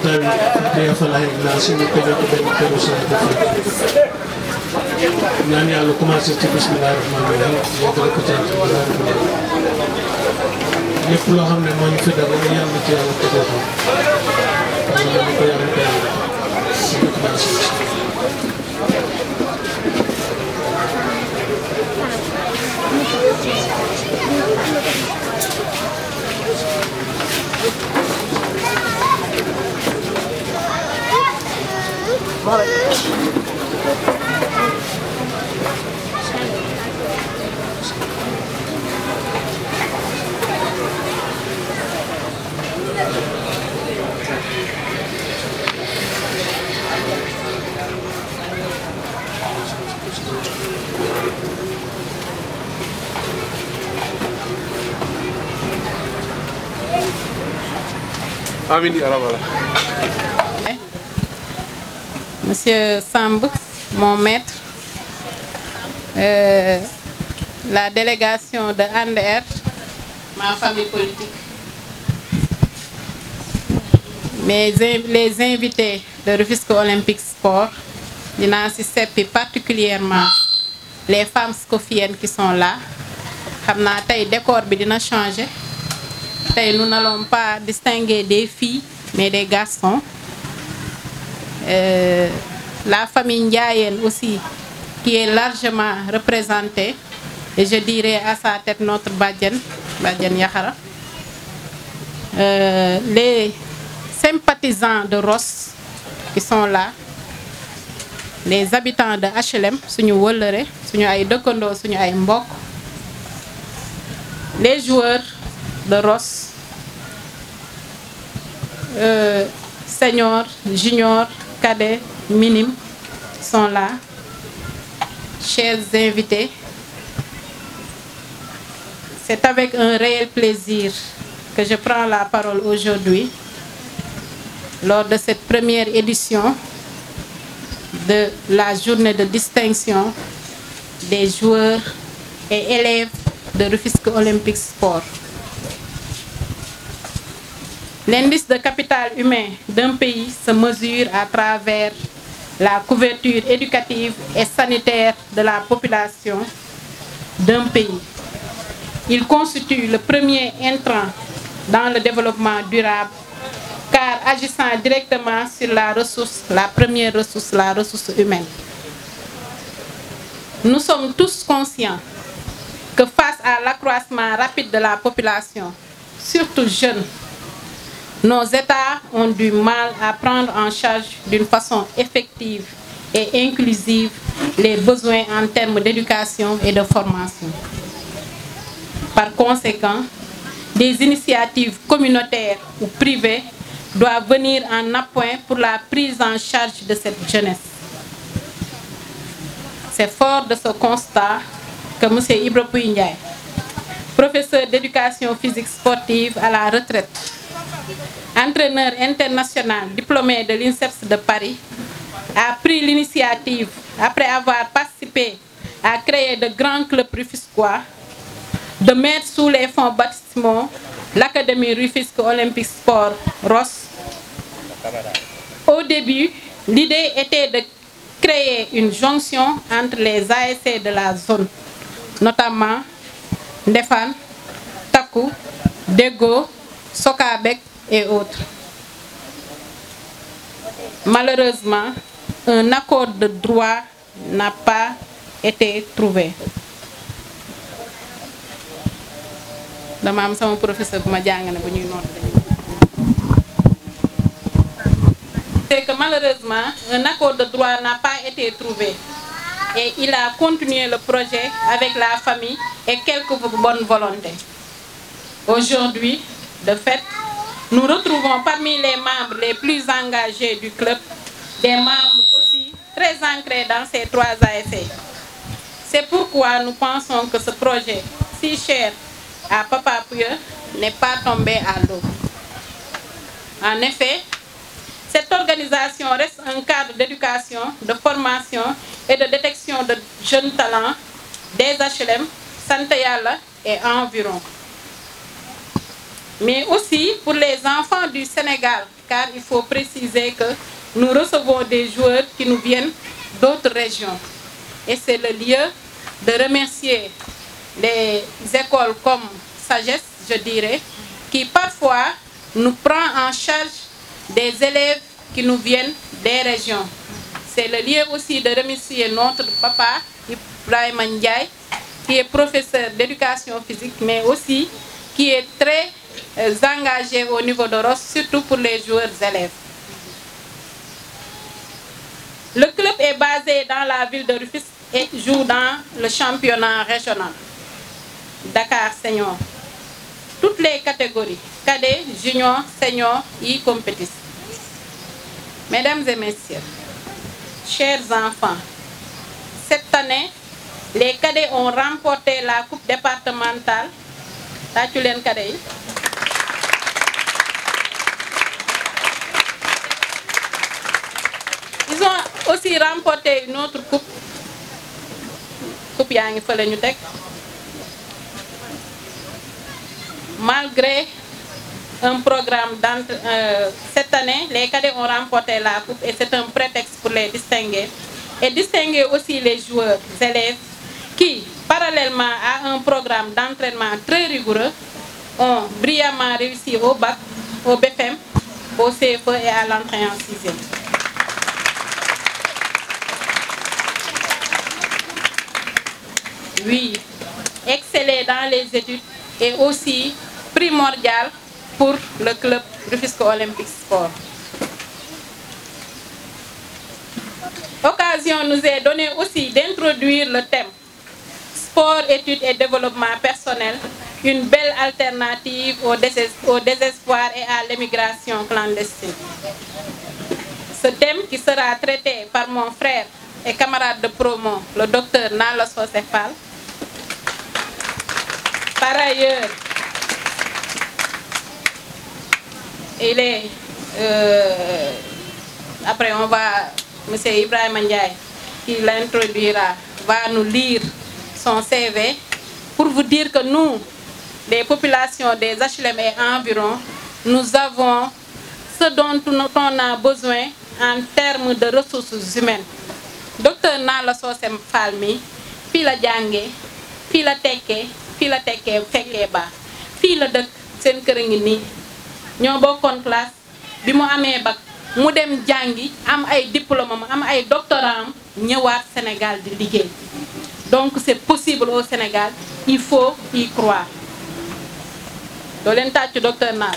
tawi de fala la suñu ko jot ben teru sa ñaan yàlla commencé ci bismillahir rahmanir rahim yeggal ko ci lépp loo xam ne moo ñu fi dara yàlla ci yàlla ko jox ko yàlla ko yàlla Monsieur Samb, mon maître, la délégation de ANDR, ma famille politique, les invités de Rufisque Olympique Sport, et particulièrement les femmes scofiennes qui sont là. Le décor a changé. Nous n'allons pas distinguer des filles, mais des garçons. La famille Ndiayen aussi, qui est largement représentée, et je dirais à sa tête notre Badian Yakhara. Les sympathisants de Ross qui sont là, les habitants de HLM, les joueurs de Ross, seniors, juniors, cadets, minimes sont là. Chers invités, c'est avec un réel plaisir que je prends la parole aujourd'hui lors de cette première édition de la journée de distinction des joueurs et élèves de Rufisque Olympique Sport. L'indice de capital humain d'un pays se mesure à travers la couverture éducative et sanitaire de la population d'un pays. Il constitue le premier intrant dans le développement durable car agissant directement sur la ressource, la première ressource, la ressource humaine. Nous sommes tous conscients que face à l'accroissement rapide de la population, surtout jeune, nos États ont du mal à prendre en charge d'une façon effective et inclusive les besoins en termes d'éducation et de formation. Par conséquent, des initiatives communautaires ou privées doivent venir en appoint pour la prise en charge de cette jeunesse. C'est fort de ce constat que M. Ibra Pouye Ndiaye, professeur d'éducation physique sportive à la retraite, entraîneur international diplômé de l'INSEPS de Paris, a pris l'initiative, après avoir participé à créer de grands clubs rufisquois, de mettre sous les fonds baptismaux l'Académie Rufisque Olympique Sport Ross. Au début, l'idée était de créer une jonction entre les ASC de la zone, notamment Ndefane, Takou, Dego, Sokabek et autres. Malheureusement, un accord de droit n'a pas été trouvé. Mon professeur c'est que malheureusement, un accord de droit n'a pas été trouvé et il a continué le projet avec la famille et quelques bonnes volontés. Aujourd'hui, de fait, nous retrouvons parmi les membres les plus engagés du club des membres aussi très ancrés dans ces trois ASC. C'est pourquoi nous pensons que ce projet, si cher à Papa Pouye, n'est pas tombé à l'eau. En effet, cette organisation reste un cadre d'éducation, de formation et de détection de jeunes talents des HLM, Santayala et environ. Mais aussi pour les enfants du Sénégal car il faut préciser que nous recevons des joueurs qui nous viennent d'autres régions. Et c'est le lieu de remercier des écoles comme Sagesse, je dirais, qui parfois nous prend en charge des élèves qui nous viennent des régions. C'est le lieu aussi de remercier notre papa, Ibrahima Ndiaye, qui est professeur d'éducation physique, mais aussi qui est très engagé au niveau de Ross, surtout pour les joueurs élèves. Le club est basé dans la ville de Rufisque et joue dans le championnat régional Dakar Senior. Toutes les catégories, cadets, juniors, seniors, y compétissent. Mesdames et messieurs, chers enfants, cette année, les cadets ont remporté la coupe départementale. Ils ont aussi remporté une autre coupe. Malgré un programme cette année, les cadets ont remporté la coupe et c'est un prétexte pour les distinguer. Et distinguer aussi les joueurs, élèves, qui, parallèlement à un programme d'entraînement très rigoureux, ont brillamment réussi au bac, au BFM, au CFE et à l'entrée en 6e. Oui, exceller dans les études est aussi primordial pour le club Rufisque Olympique Sport. L'occasion nous est donnée aussi d'introduire le thème sport, études et développement personnel, une belle alternative au désespoir et à l'émigration clandestine. Ce thème qui sera traité par mon frère et camarade de promo, le docteur Nala Sosefal. Par ailleurs, il est, après on va, M. Ibrahima Ndiaye, qui l'introduira, va nous lire son CV pour vous dire que nous, les populations des HLM et environ, nous avons ce dont on a besoin en termes de ressources humaines. Docteur Nala Sosem Falmi, fii la jànge, fii la tekkee, fii la tekkee fekkee ba, fii la dëkk seen kër ngi nii. Ñoo bokkoon classe bi mu amee bac mu dem jàngi am ay diplôme am ay doctorat ñëwaat Sénégal di liggéey. Donc c'est possible au Sénégal, il faut y croire. Doo leen tàccu docteur Nala.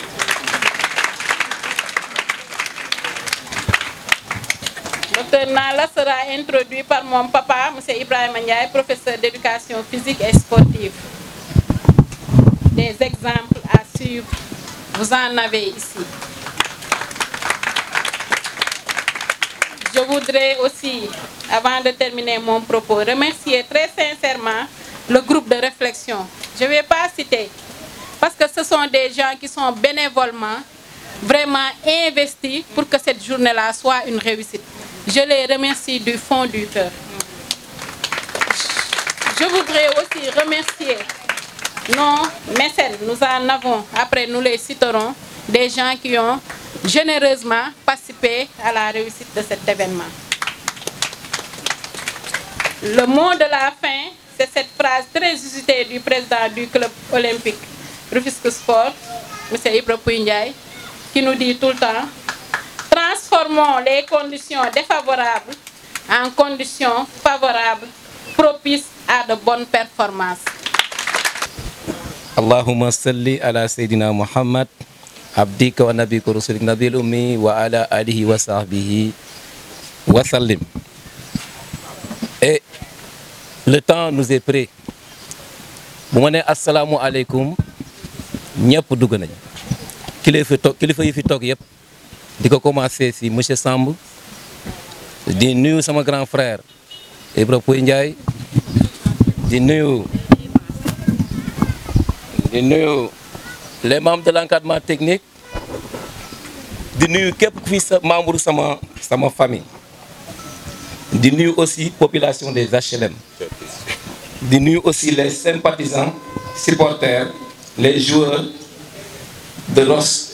Docteur Nala sera introduit par mon papa, M. Ibrahima Ndiaye, professeur d'éducation physique et sportive. Des exemples à suivre, vous en avez ici. Je voudrais aussi, avant de terminer mon propos, remercier très sincèrement le groupe de réflexion. Je ne vais pas citer, parce que ce sont des gens qui sont bénévolement vraiment investis pour que cette journée-là soit une réussite. Je les remercie du fond du cœur. Je voudrais aussi remercier nos mécènes. Nous en avons, après nous les citerons, des gens qui ont généreusement participé à la réussite de cet événement. Le mot de la fin, c'est cette phrase très usitée du président du club olympique Rufisque Sport, M. Ibrahima Ndiaye, qui nous dit tout le temps: transformons les conditions défavorables en conditions favorables, propices à de bonnes performances. Allahumma salli ala Sayyidina Muhammad, abdika wa nabika rasulika nabil ummi wa ala alihi wa sahbihi wa sallim. Et le temps nous est prêt. Bu ma nee assalamu alaikum, ñëpp dugg nañ. Kilifa yi fi toog yëpp. di ko commencé si monsieur Samb di nuyu sama grand frère Ibrahima Ndiaye di nuyu les membres de l'encadrement technique di nuyu képp ku fi membre sama famille di nuyu aussi population des HLM di nuyu aussi les sympathisants supporters les joueurs de Ross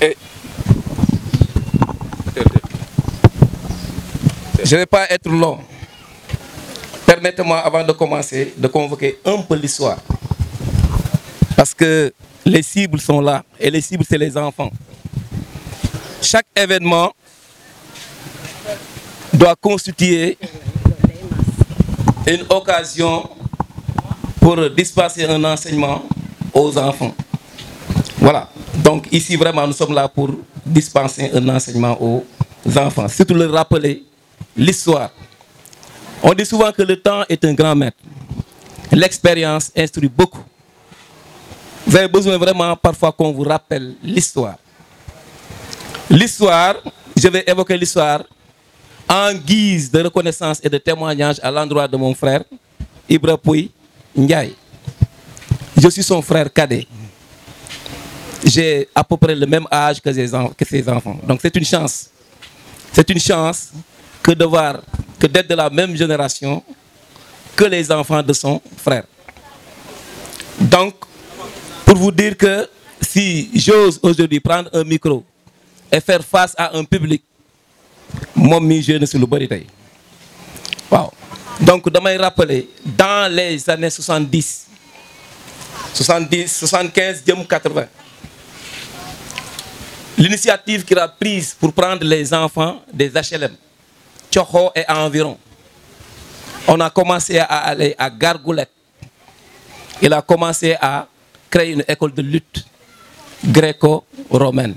Et je ne vais pas être long. Permettez-moi, avant de commencer, de convoquer un peu l'histoire. Parce que les cibles sont là. Et les cibles, c'est les enfants. Chaque événement doit constituer une occasion pour dispenser un enseignement aux enfants. Voilà. Donc ici, vraiment, nous sommes là pour dispenser un enseignement aux enfants. Surtout leur rappeler l'histoire. On dit souvent que le temps est un grand maître. L'expérience instruit beaucoup. Vous avez besoin vraiment parfois qu'on vous rappelle l'histoire. L'histoire, je vais évoquer l'histoire en guise de reconnaissance et de témoignage à l'endroit de mon frère, Ibra Pouy Ndiaye. Je suis son frère cadet. J'ai à peu près le même âge que ses enfants. Donc c'est une chance. C'est une chance que d'être de la même génération que les enfants de son frère. Donc, pour vous dire que si j'ose aujourd'hui prendre un micro et faire face à un public, moi, je ne suis pas le wow. Donc, je me rappeler, dans les années 70, 75, 80, l'initiative qu'il a prise pour prendre les enfants des HLM, Tchokho et environ, on a commencé à aller à Gargoulette. Il a commencé à créer une école de lutte gréco-romaine.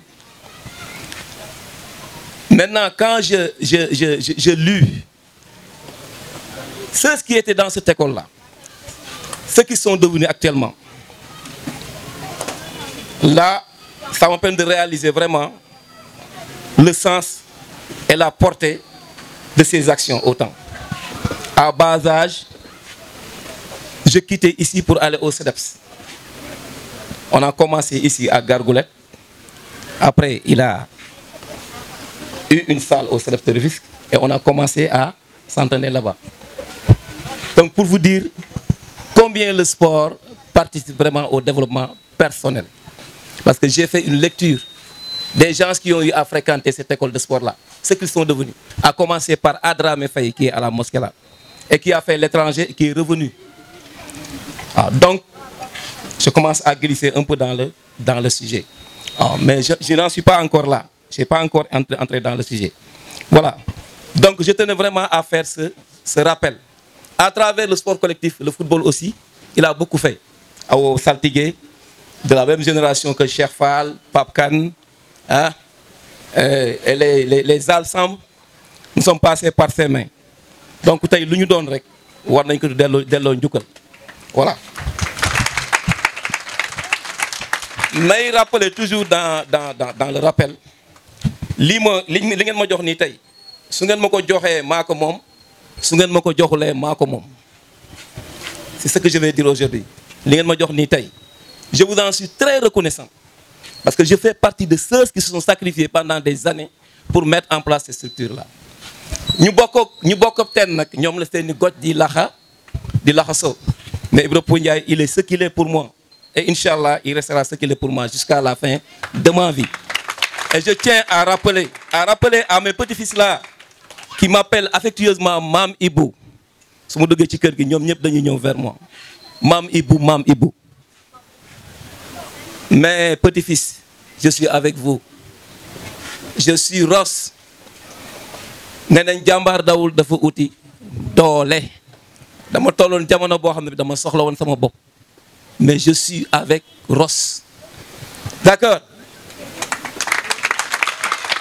Maintenant, quand je lus ceux qui étaient dans cette école-là, ceux qui sont devenus actuellement, là, ça m'a permis de réaliser vraiment le sens et la portée de ces actions autant. À bas âge, je quittais ici pour aller au CEDEPS. On a commencé ici à Gargoulette. Après, il a eu une salle au CEDEPS de Rufisque et on a commencé à s'entraîner là-bas. Donc pour vous dire combien le sport participe vraiment au développement personnel. Parce que j'ai fait une lecture des gens qui ont eu à fréquenter cette école de sport-là, ce qu'ils sont devenus. À commencer par Adra Mefaye qui est à la mosquée là et qui a fait l'étranger et qui est revenu. Ah, donc, je commence à glisser un peu dans le sujet. Ah, mais je n'en suis pas encore là. Je n'ai pas encore entré dans le sujet. Voilà. Donc, je tenais vraiment à faire ce rappel. À travers le sport collectif, le football aussi, il a beaucoup fait. Au Saltigué, de la même génération que Cheikh Fall, Pape Kane, hein, et les Alsam, nous sommes passés par ses mains. Donc, nous avons donné, voilà. Mais rappelez toujours dans le rappel, c'est ce que je vais dire aujourd'hui. Je vous en suis très reconnaissant. Parce que je fais partie de ceux qui se sont sacrifiés pendant des années pour mettre en place ces structures-là. Nous mais Ibra Pouy Ndiaye, il est ce qu'il est pour moi. Et Inch'Allah, il restera ce qu'il est pour moi jusqu'à la fin de ma vie. Et je tiens à rappeler à mes petits-fils-là qui m'appellent affectueusement Mam Ibou. Si je suis vers moi. Mam Ibou, Mam Ibou. Mes petits-fils, je suis avec vous. Je suis Ross. Nenen jambar daoul dafa outi dole. Mais je suis avec Ross. D'accord?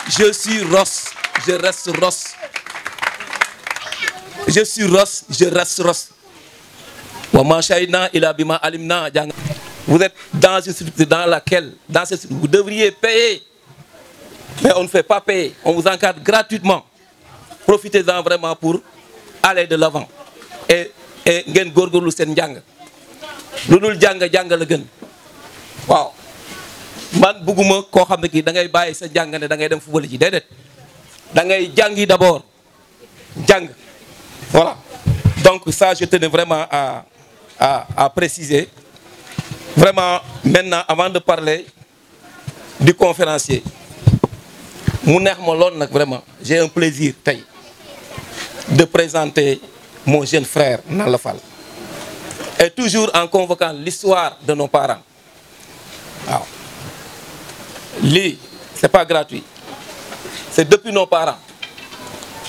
Je suis Ross. Je reste Ross. Je suis Ross. Je reste Ross. Vous êtes dans une structure dans laquelle, vous devriez payer. Mais on ne fait pas payer. On vous encadre gratuitement. Profitez-en vraiment pour aller de l'avant. Et ngeen góorgóorlu seen njàng lu dul jàng la gën waaw man bëgguma koo xam ne kii da ngay bàyyi sa jàng ne da ngay dem football ji déedéet da ngay jàngi d'abord jàng voilà. Donc ça je tenais vraiment à préciser vraiment. Maintenant avant de parler du conférencier mu neex ma lool nag vraiment j'ai un plaisir tey de présenter mon jeune frère Nalla Fall et toujours en convoquant l'histoire de nos parents waaw lii c'est pas gratuit c'est depuis nos parents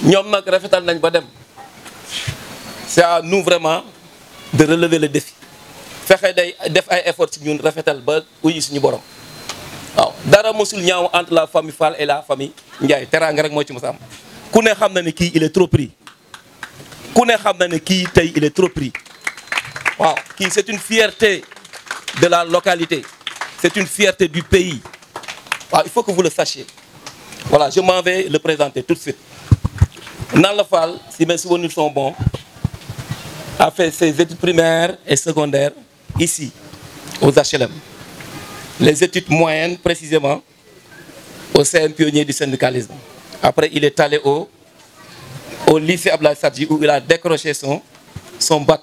ñoom nag rafetal nañ ba dem c'est à nous vraiment de relever le défi fexe day def ay efforts ci ñun rafetal ba uyi suñu borom waaw dara mosul ñaaw entre la famille Fall et la famille Ndiaye teraanga rek moo ci mos a am ku ne xam na ne kii il est trop pris ku ne xam na ne kii tey il est trop pris waaw kii c'est une fierté de la localité c'est une fierté du pays waaw il faut que vous le sachiez voilà je m'en vais le présenter tout de suite Nalla Fall si mes souvenirs sont bons a fait ses études primaires et secondaires ici aux HLM les études moyennes précisément au CM Pionnier du syndicalisme après il est allé au lycée Abdoulaye Sadji où il a décroché son bac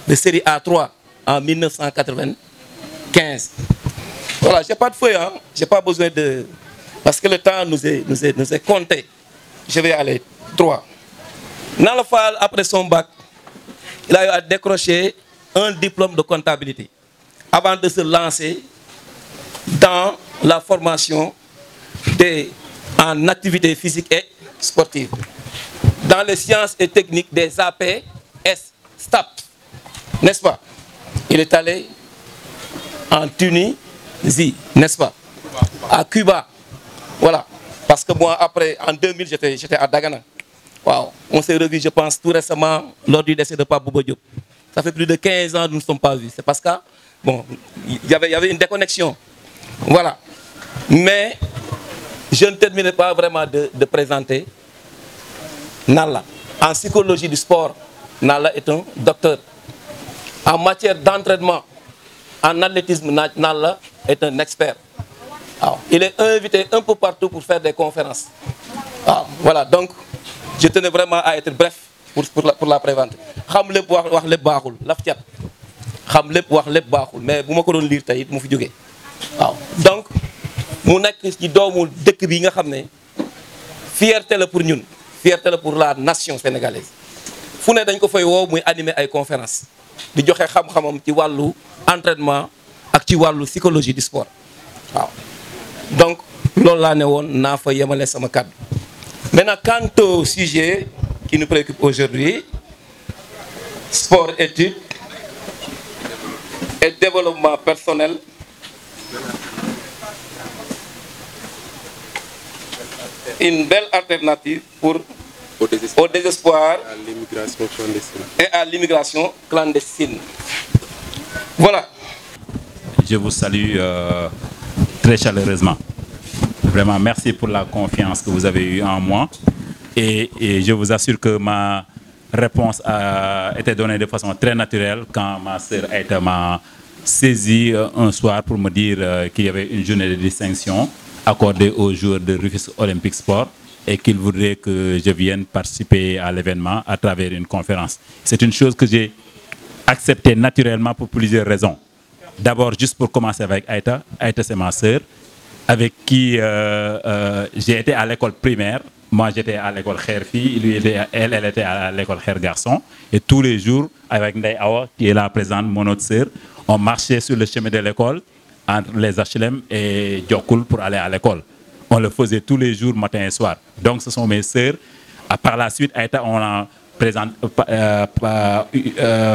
de série A3 en 1995 voilà j'ai pas de feuille hein j'ai pas besoin de parce que le temps nous est compté je vais aller droit Nalla Fall après son bac il a eu à décrocher un diplôme de comptabilité avant de se lancer dans la formation en activité physique et sportive dans les sciences et techniques des APS STAPS n'est-ce pas il est allé en Tunisie n'est-ce pas à Cuba voilà parce que moi après en 2000 j'étais à Dagana waaw on s'est revu je pense tout récemment lors du décès de Pape Bouba Diop ça fait plus de 15 ans nous ne sommes pas vus c'est parce que bon il y avait une déconnexion voilà mais je ne terminerai pas vraiment de présenter Nalla en psychologie du sport Nalla est un docteur en matière d'entraînement en athlétisme Nalla est un expert waaw il est invité un peu partout pour faire des conférences waaw voilà donc je tenais vraiment à être bref pour la prévente xam lépp wax lépp baaxul laf cat xam lépp wax lépp baaxul mais bu ma ko doon lire tey it mu fi jógee waaw donc mu nekk ci doomu dëkk bi nga xam ne fierté la pour ñun fierté la pour la nation sénégalaise fu ne dañ ko fay woo muy animer ay conférences di joxe xam-xamam ci wàllu entraînement ak ci wàllu psychologie du sport waaw donc loolu laa ne woon naa fa yemale sama kàddu maintenant quant au sujet qui nous préoccupe aujourd'hui sport études et développement personnel une belle alternative au désespoir et à l'immigration clandestine. Voilà. Je vous salue très chaleureusement. Vraiment, merci pour la confiance que vous avez eue en moi. Et je vous assure que ma réponse a été donnée de façon très naturelle quand ma sœur Aïta m'a saisi un soir pour me dire qu'il y avait une journée de distinction accordée aux joueurs de Rufisque Olympique Sport et qu'il voudrait que je vienne participer à l'événement à travers une conférence. C'est une chose que j'ai acceptée naturellement pour plusieurs raisons. D'abord, juste pour commencer avec Aïta. Aïta, c'est ma sœur, avec qui j'ai été à l'école primaire. Moi, j'étais à l'école Kher Fille, elle était à l'école Kher Garçon. Et tous les jours, avec Ndeye Awa, qui est là présente, mon autre sœur, on marchait sur le chemin de l'école, entre les HLM et Diokoul pour aller à l'école. On le faisait tous les jours, matin et soir. Donc, ce sont mes sœurs. Par la suite, Aïta, on a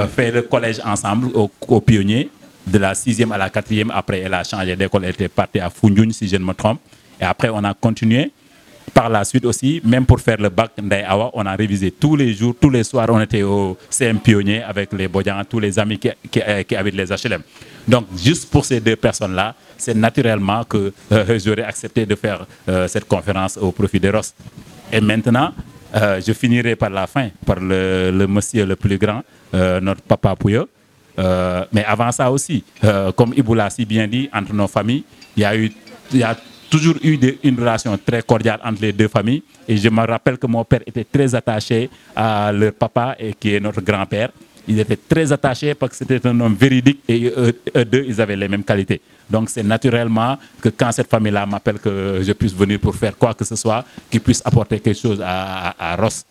fait le collège ensemble au Pionnier, de la 6e à la 4e. Après, elle a changé d'école, elle était partie à Foundiougne, si je ne me trompe. Et après, on a continué. Par la suite aussi, même pour faire le bac Ndeye Awa, on a révisé tous les jours, tous les soirs, on était au CM Pionnier avec les Bodians, tous les amis qui habitent les HLM. Donc, juste pour ces deux personnes-là, c'est naturellement que j'aurais accepté de faire cette conférence au profit de Ross. Et maintenant, je finirai par la fin, par le monsieur le plus grand, notre papa Pouyo. Mais avant ça aussi, comme Ibou l'a si bien dit, entre nos familles, il y a toujours eu une relation très cordiale entre les deux familles. Et je me rappelle que mon père était très attaché à leur papa, et qui est notre grand-père. ils étaient très attachés parce que c'était un homme véridique et eux deux, ils avaient les mêmes qualités. Donc c'est naturellement que quand cette famille-là m'appelle que je puisse venir pour faire quoi que ce soit, qu'ils puissent apporter quelque chose à Ross.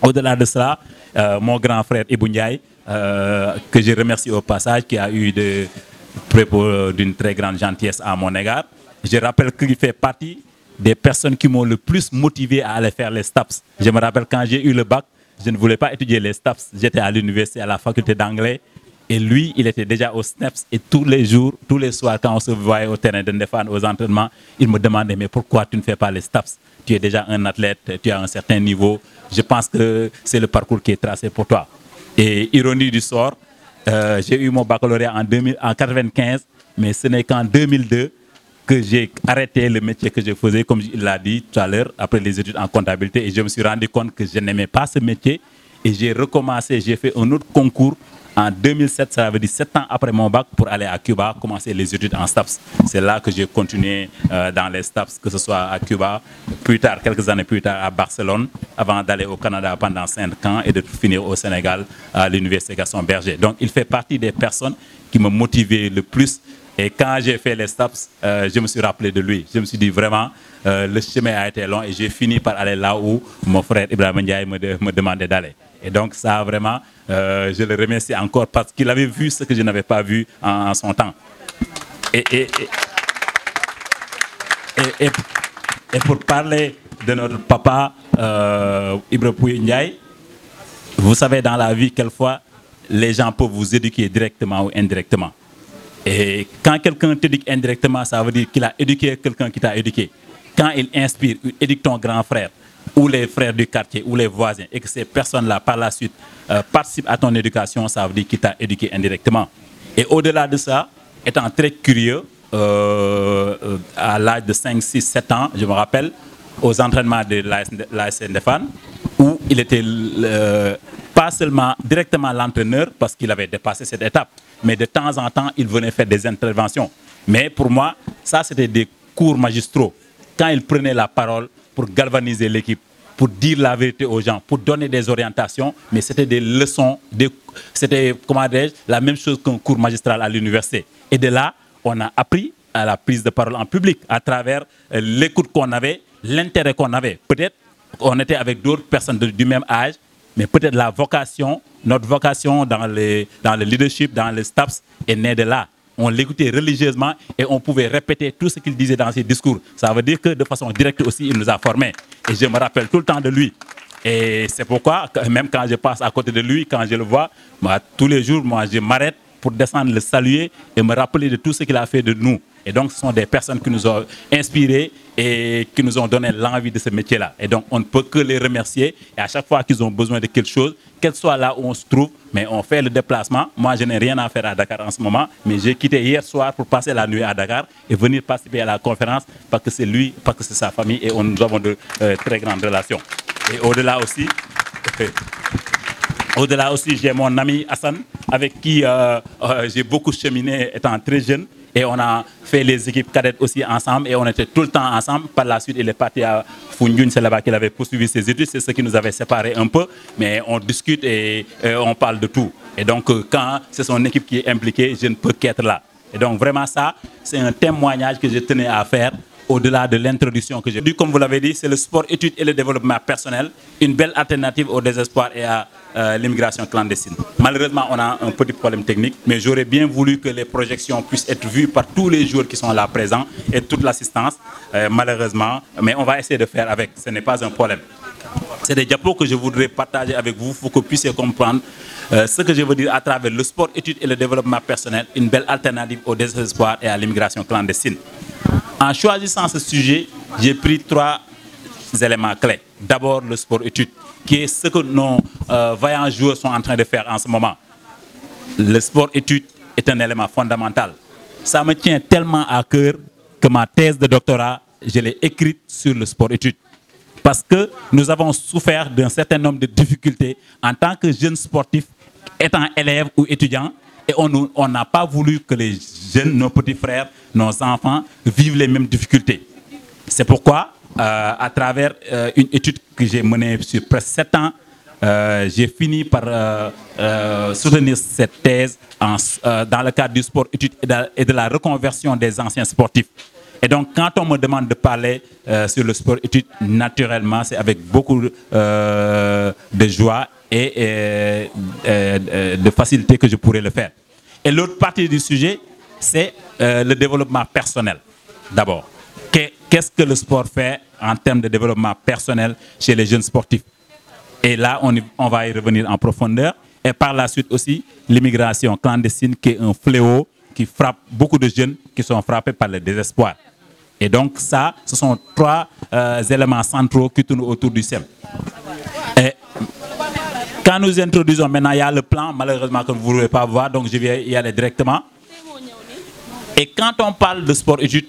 Au-delà de cela, mon grand frère Ibou Ndiaye, que je remercie au passage, qui a eu des propos d'une très grande gentillesse à mon égard. Je rappelle qu'il fait partie des personnes qui m'ont le plus motivé à aller faire les STAPS. Je me rappelle quand j'ai eu le bac, je ne voulais pas étudier les STAPS. J'étais à l'université, à la faculté d'anglais. Et lui, il était déjà au SNEPS. Et tous les jours, tous les soirs, quand on se voyait au terrain de Ndefane, aux entraînements, il me demandait, mais pourquoi tu ne fais pas les STAPS? Tu es déjà un athlète, tu as un certain niveau. Je pense que c'est le parcours qui est tracé pour toi. Et ironie du sort, j'ai eu mon baccalauréat en 1995, mais ce n'est qu'en 2002 que j'ai arrêté le métier que je faisais, comme il l'a dit tout à l'heure, après les études en comptabilité. Et je me suis rendu compte que je n'aimais pas ce métier. Et j'ai recommencé, j'ai fait un autre concours en 2007, ça veut dire 7 ans après mon bac, pour aller à Cuba, commencer les études en STAPS. C'est là que j'ai continué dans les STAPS, que ce soit à Cuba, plus tard, quelques années plus tard à Barcelone, avant d'aller au Canada pendant 5 ans et de finir au Sénégal à l'université Gaston Berger. Donc il fait partie des personnes qui me motivaient le plus. Et quand j'ai fait les STAPS, je me suis rappelé de lui. Je me suis dit vraiment, le chemin a été long et j'ai fini par aller là où mon frère Ibrahima Ndiaye me demandait d'aller. Et donc ça vraiment, je le remercie encore parce qu'il avait vu ce que je n'avais pas vu en son temps. Et pour parler de notre papa Ibrahima Ndiaye, vous savez dans la vie, quelquefois, les gens peuvent vous éduquer directement ou indirectement. Et quand quelqu'un t'éduque indirectement, ça veut dire qu'il a éduqué quelqu'un qui t'a éduqué. Quand il inspire, il éduque ton grand frère, ou les frères du quartier, ou les voisins, et que ces personnes-là, par la suite, participent à ton éducation, ça veut dire qu'il t'a éduqué indirectement. Et au-delà de ça, étant très curieux, à l'âge de 5, 6, 7 ans, je me rappelle, aux entraînements de l'AS Ndefane, où il était pas seulement directement l'entraîneur, parce qu'il avait dépassé cette étape, mais de temps en temps, il venait faire des interventions. Mais pour moi, ça, c'était des cours magistraux. Quand il prenait la parole pour galvaniser l'équipe, pour dire la vérité aux gens, pour donner des orientations, mais c'était des leçons, c'était, comment dirais-je, la même chose qu'un cours magistral à l'université. Et de là, on a appris à la prise de parole en public, à travers l'écoute qu'on avait, l'intérêt qu'on avait. Peut-être qu'on était avec d'autres personnes du même âge, mais peut-être la vocation, notre vocation dans le leadership, dans les STAPS, est née de là. On l'écoutait religieusement et on pouvait répéter tout ce qu'il disait dans ses discours. Ça veut dire que de façon directe aussi, il nous a formés. Et je me rappelle tout le temps de lui. Et c'est pourquoi, même quand je passe à côté de lui, quand je le vois, moi, tous les jours, moi, je m'arrête pour descendre le saluer et me rappeler de tout ce qu'il a fait de nous. Et donc, ce sont des personnes qui nous ont inspirés et qui nous ont donné l'envie de ce métier-là. Et donc, on ne peut que les remercier. Et à chaque fois qu'ils ont besoin de quelque chose, quel soit là où on se trouve, mais on fait le déplacement. Moi, je n'ai rien à faire à Dakar en ce moment, mais j'ai quitté hier soir pour passer la nuit à Dakar et venir participer à la conférence parce que c'est lui, parce que c'est sa famille et nous avons de très grandes relations. Et au-delà aussi, j'ai mon ami Hassan, avec qui j'ai beaucoup cheminé étant très jeune. Et on a fait les équipes cadettes aussi ensemble et on était tout le temps ensemble. Par la suite, il est parti à Foundiougne, c'est là-bas qu'il avait poursuivi ses études. C'est ce qui nous avait séparés un peu, mais on discute et on parle de tout. Et donc, quand c'est son équipe qui est impliquée, je ne peux qu'être là. Et donc, vraiment ça, c'est un témoignage que je tenais à faire au-delà de l'introduction que j'ai eue. Comme vous l'avez dit, c'est le sport, études et le développement personnel, une belle alternative au désespoir et à l'immigration clandestine. Malheureusement, on a un petit problème technique, mais j'aurais bien voulu que les projections puissent être vues par tous les joueurs qui sont là présents et toute l'assistance, malheureusement, mais on va essayer de faire avec, ce n'est pas un problème. C'est des diapos que je voudrais partager avec vous pour que vous puissiez comprendre ce que je veux dire à travers le sport, études et le développement personnel, une belle alternative au désespoir et à l'immigration clandestine. En choisissant ce sujet, j'ai pris 3 éléments clés. D'abord, le sport-études, qui est ce que nos vaillants joueurs sont en train de faire en ce moment. Le sport-études est un élément fondamental. Ça me tient tellement à cœur que ma thèse de doctorat, je l'ai écrite sur le sport-études. Parce que nous avons souffert d'un certain nombre de difficultés en tant que jeunes sportifs, étant élèves ou étudiants, et on n'a pas voulu que les jeunes, nos petits frères, nos enfants vivent les mêmes difficultés. C'est pourquoi, à travers une étude que j'ai menée sur presque 7 ans, j'ai fini par soutenir cette thèse dans le cadre du sport études et de la reconversion des anciens sportifs. Et donc, quand on me demande de parler sur le sport études, naturellement, c'est avec beaucoup de joie et de facilité que je pourrais le faire. Et l'autre partie du sujet, c'est le développement personnel, d'abord. Qu'est-ce que le sport fait en termes de développement personnel chez les jeunes sportifs? Et là, on va y revenir en profondeur. Et par la suite aussi, l'immigration clandestine, qui est un fléau qui frappe beaucoup de jeunes qui sont frappés par le désespoir. Et donc ça, ce sont trois éléments centraux qui tournent autour du SEM. Et quand nous introduisons maintenant, il y a le plan, malheureusement que vous ne pouvez pas voir, donc je vais y aller directement. Et quand on parle de sport-études,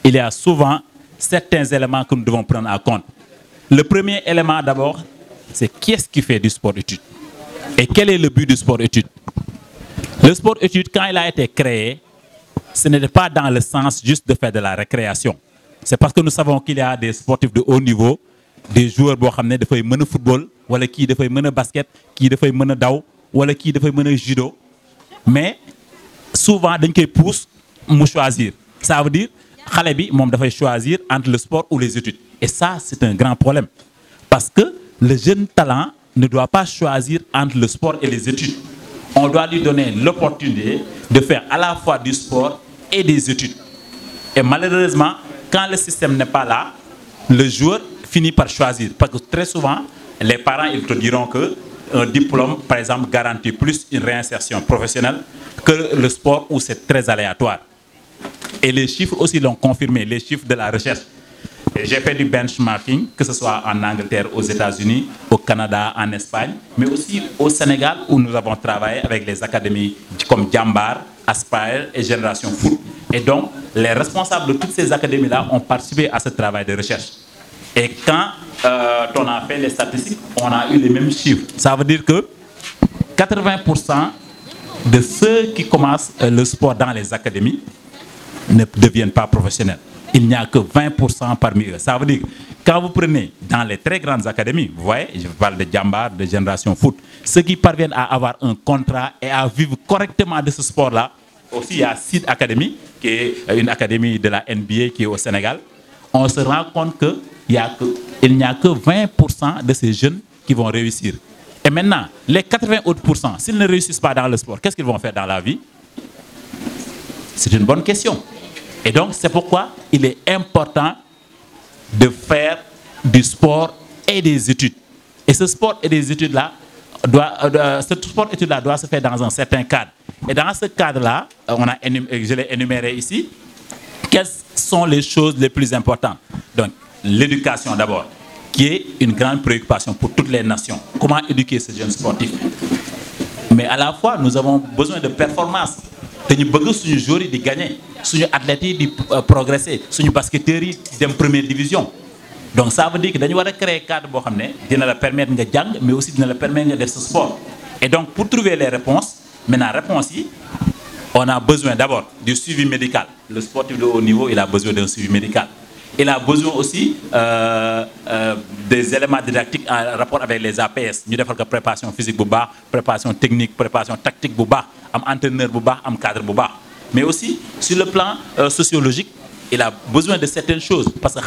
il y a souvent certains éléments que nous devons prendre en compte. Le premier élément d'abord, c'est qui est-ce qui fait du sport-études? Et quel est le but du sport-études? Le sport-études, quand il a été créé, ce n'était pas dans le sens juste de faire de la récréation. C'est parce que nous savons qu'il y a des sportifs de haut niveau, des joueurs qui font du football, ou qui font du basket, qui font du daw, ou qui font du judo. Mais souvent, ils poussent à choisir. Ça veut dire que mom doit choisir entre le sport ou les études. Et ça, c'est un grand problème. Parce que le jeune talent ne doit pas choisir entre le sport et les études. On doit lui donner l'opportunité de faire à la fois du sport et des études. Et malheureusement, quand le système n'est pas là, le joueur finit par choisir. Parce que très souvent, les parents ils te diront qu'un diplôme, par exemple, garantit plus une réinsertion professionnelle que le sport où c'est très aléatoire. Et les chiffres aussi l'ont confirmé, les chiffres de la recherche. J'ai fait du benchmarking, que ce soit en Angleterre, aux États-Unis, au Canada, en Espagne, mais aussi au Sénégal où nous avons travaillé avec les académies comme Jambar, Aspire et Génération Foot. Et donc, les responsables de toutes ces académies-là ont participé à ce travail de recherche. Et quand on a fait les statistiques, on a eu les mêmes chiffres. Ça veut dire que 80% de ceux qui commencent le sport dans les académies ne deviennent pas professionnels. Il n'y a que 20% parmi eux. Ça veut dire que quand vous prenez dans les très grandes académies, vous voyez, je parle de Jambar, de Génération Foot, ceux qui parviennent à avoir un contrat et à vivre correctement de ce sport-là, aussi il y a Seed Academy, qui est une académie de la NBA qui est au Sénégal, on se rend compte qu'il n'y a que 20% de ces jeunes qui vont réussir. Et maintenant, les 80 autres %, s'ils ne réussissent pas dans le sport, qu'est-ce qu'ils vont faire dans la vie? C'est une bonne question. Et donc, c'est pourquoi il est important de faire du sport et des études. Et ce sport et des études-là doit se faire dans un certain cadre. Et dans ce cadre-là, je l'ai énuméré ici, quelles sont les choses les plus importantes? Donc, l'éducation d'abord, qui est une grande préoccupation pour toutes les nations. Comment éduquer ces jeunes sportifs? Mais à la fois, nous avons besoin de performance. Nous avons besoin de joueurs de gagner, de athlètes de progresser, de basketteurs de première division. Donc ça veut dire que nous devons créer un cadre qui va permettre de gagner, mais aussi de permettre de faire ce sport. Et donc pour trouver les réponses, maintenant réponse, on a besoin d'abord du suivi médical. Le sportif de haut niveau, il a besoin d'un suivi médical. Il a besoin aussi des éléments didactiques en rapport avec les APS. Nous devons faire préparation physique, préparation technique, préparation tactique, entraîneur, cadre. Mais aussi, sur le plan sociologique, il a besoin de certaines choses. Parce que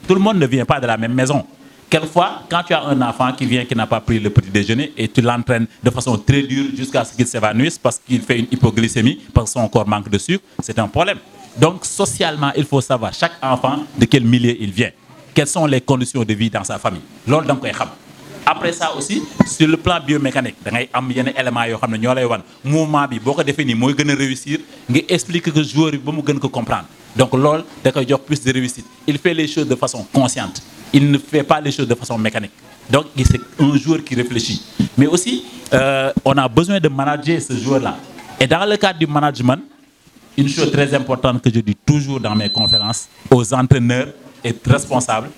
tout le monde ne vient pas de la même maison. Quelquefois, quand tu as un enfant qui vient qui n'a pas pris le petit déjeuner et tu l'entraînes de façon très dure jusqu'à ce qu'il s'évanouisse parce qu'il fait une hypoglycémie, parce que son corps manque de sucre, c'est un problème. Donc, socialement, il faut savoir chaque enfant de quel milieu il vient. Quelles sont les conditions de vie dans sa famille. Après ça aussi, sur le plan biomécanique, il y a des éléments qui sont le mouvement, si vous définissez, il réussir, il explique que le joueur peut comprendre. Donc, l'OL, il y a plus de réussite. Il fait les choses de façon consciente. Il ne fait pas les choses de façon mécanique. Donc, c'est un joueur qui réfléchit. Mais aussi, on a besoin de manager ce joueur-là. Et dans le cadre du management, une chose très importante que je dis toujours dans mes conférences aux entraîneurs et responsables,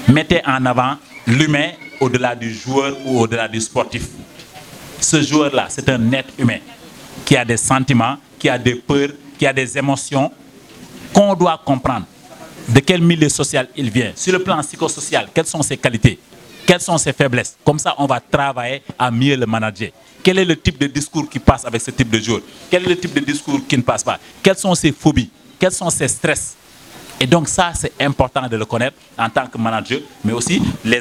mettez en avant l'humain au-delà du joueur ou au-delà du sportif. Ce joueur-là, c'est un être humain qui a des sentiments, qui a des peurs, qui a des émotions qu'on doit comprendre. De quel milieu social il vient? Sur le plan psychosocial, quelles sont ses qualités? Quelles sont ses faiblesses? Comme ça, on va travailler à mieux le manager. Quel est le type de discours qui passe avec ce type de joueur? Quel est le type de discours qui ne passe pas? Quelles sont ses phobies? Quels sont ses stress? Et donc ça, c'est important de le connaître en tant que manager, mais aussi les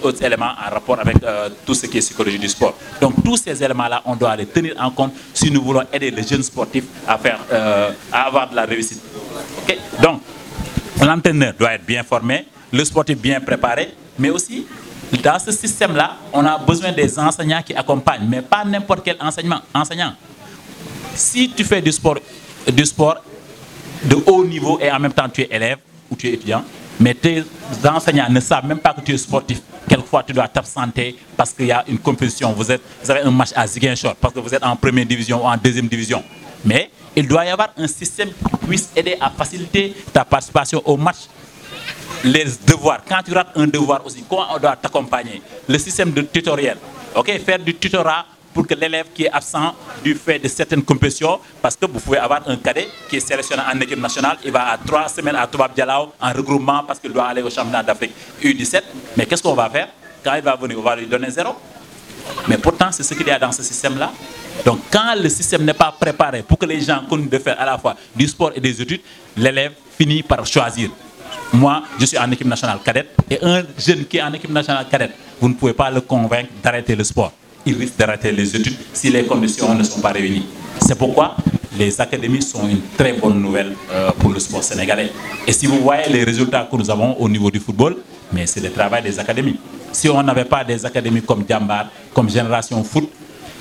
autres éléments en rapport avec tout ce qui est psychologie du sport. Donc tous ces éléments-là, on doit les tenir en compte si nous voulons aider les jeunes sportifs à avoir de la réussite. Okay? Donc, l'entraîneur doit être bien formé, le sportif bien préparé, mais aussi, dans ce système-là, on a besoin des enseignants qui accompagnent, mais pas n'importe quel enseignant. Si tu fais du sport de haut niveau et en même temps tu es élève ou tu es étudiant, mais tes enseignants ne savent même pas que tu es sportif. Quelquefois, tu dois t'absenter parce qu'il y a une compétition. Vous avez un match à Ziguinchor parce que vous êtes en première division ou en deuxième division. Mais il doit y avoir un système qui puisse aider à faciliter ta participation au match. Les devoirs, quand tu rates un devoir aussi, comment on doit t'accompagner? Le système de tutoriel, okay? Faire du tutorat pour que l'élève qui est absent du fait de certaines compétitions, parce que vous pouvez avoir un cadet qui est sélectionné en équipe nationale, il va à 3 semaines à Toubab Dialaw en regroupement parce qu'il doit aller au championnat d'Afrique U17. Mais qu'est-ce qu'on va faire? Quand il va venir, on va lui donner 0. Mais pourtant, c'est ce qu'il y a dans ce système-là. Donc, quand le système n'est pas préparé pour que les gens continuent de faire à la fois du sport et des études, l'élève finit par choisir. Moi, je suis en équipe nationale cadette et un jeune qui est en équipe nationale cadette, vous ne pouvez pas le convaincre d'arrêter le sport. Il risque d'arrêter les études si les conditions ne sont pas réunies. C'est pourquoi les académies sont une très bonne nouvelle pour le sport sénégalais. Et si vous voyez les résultats que nous avons au niveau du football, mais c'est le travail des académies. Si on n'avait pas des académies comme Diambar, comme Génération Foot,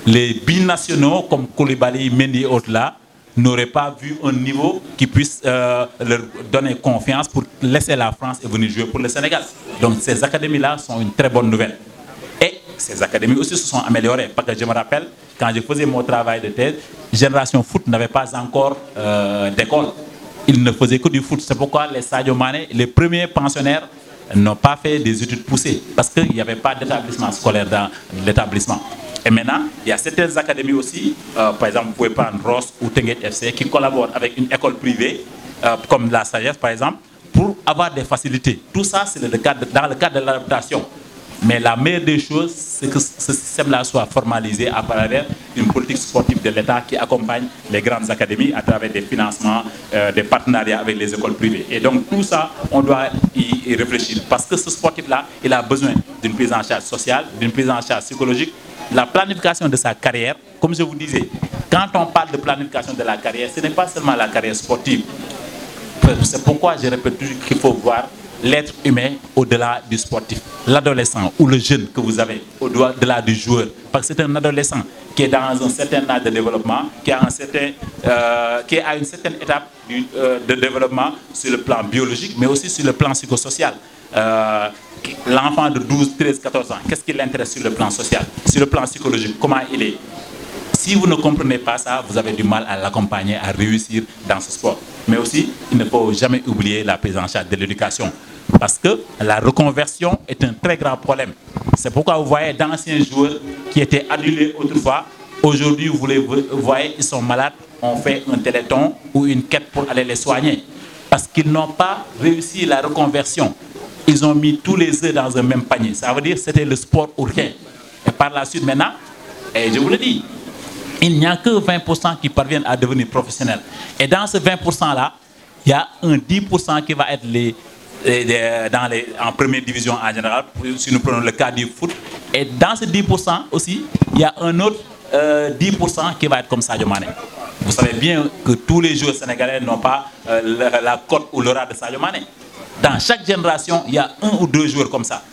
les binationaux comme Koulibaly, Mendy et autres là, n'auraient pas vu un niveau qui puisse leur donner confiance pour laisser la France et venir jouer pour le Sénégal. Donc ces académies-là sont une très bonne nouvelle. Et ces académies aussi se sont améliorées. Parce que je me rappelle, quand je faisais mon travail de thèse, Génération Foot n'avait pas encore d'école. Ils ne faisaient que du foot. C'est pourquoi les Sadio Mané, les premiers pensionnaires, n'ont pas fait des études poussées. Parce qu'il n'y avait pas d'établissement scolaire dans l'établissement. Et maintenant, il y a certaines académies aussi, par exemple, vous pouvez prendre Ross ou Tenguet FC, qui collaborent avec une école privée, comme la Sagesse par exemple, pour avoir des facilités. Tout ça, c'est dans le cadre de l'adaptation. Mais la meilleure des choses, c'est que ce système-là soit formalisé à travers une politique sportive de l'État qui accompagne les grandes académies à travers des financements, des partenariats avec les écoles privées. Et donc tout ça, on doit y réfléchir. Parce que ce sportif-là, il a besoin d'une prise en charge sociale, d'une prise en charge psychologique, la planification de sa carrière. Comme je vous disais, quand on parle de planification de la carrière, ce n'est pas seulement la carrière sportive. C'est pourquoi je répète toujours qu'il faut voir l'être humain au-delà du sportif. L'adolescent ou le jeune que vous avez au-delà du joueur. Parce que c'est un adolescent qui est dans un certain âge de développement, qui est à une certaine étape de développement sur le plan biologique, mais aussi sur le plan psychosocial. L'enfant de 12, 13, 14 ans, qu'est-ce qui l'intéresse sur le plan social? Sur le plan psychologique, comment il est? Si vous ne comprenez pas ça, vous avez du mal à l'accompagner, à réussir dans ce sport. Mais aussi, il ne faut jamais oublier la prise en charge de l'éducation. Parce que la reconversion est un très grand problème. C'est pourquoi vous voyez d'anciens joueurs qui étaient adulés autrefois, aujourd'hui, vous les voyez, ils sont malades, on fait un téléthon ou une quête pour aller les soigner. Parce qu'ils n'ont pas réussi la reconversion. Ils ont mis tous les œufs dans un même panier. Ça veut dire que c'était le sport ou rien. Et par la suite, maintenant, et je vous le dis, il n'y a que 20% qui parviennent à devenir professionnels. Et dans ce 20%-là, il y a un 10% qui va être en première division en général, si nous prenons le cas du foot. Et dans ce 10% aussi, il y a un autre 10% qui va être comme Sadio Mané. Vous savez bien que tous les joueurs sénégalais n'ont pas la cote ou l'aura de Sadio Mané. Dans chaque génération, il y a un ou deux joueurs comme ça.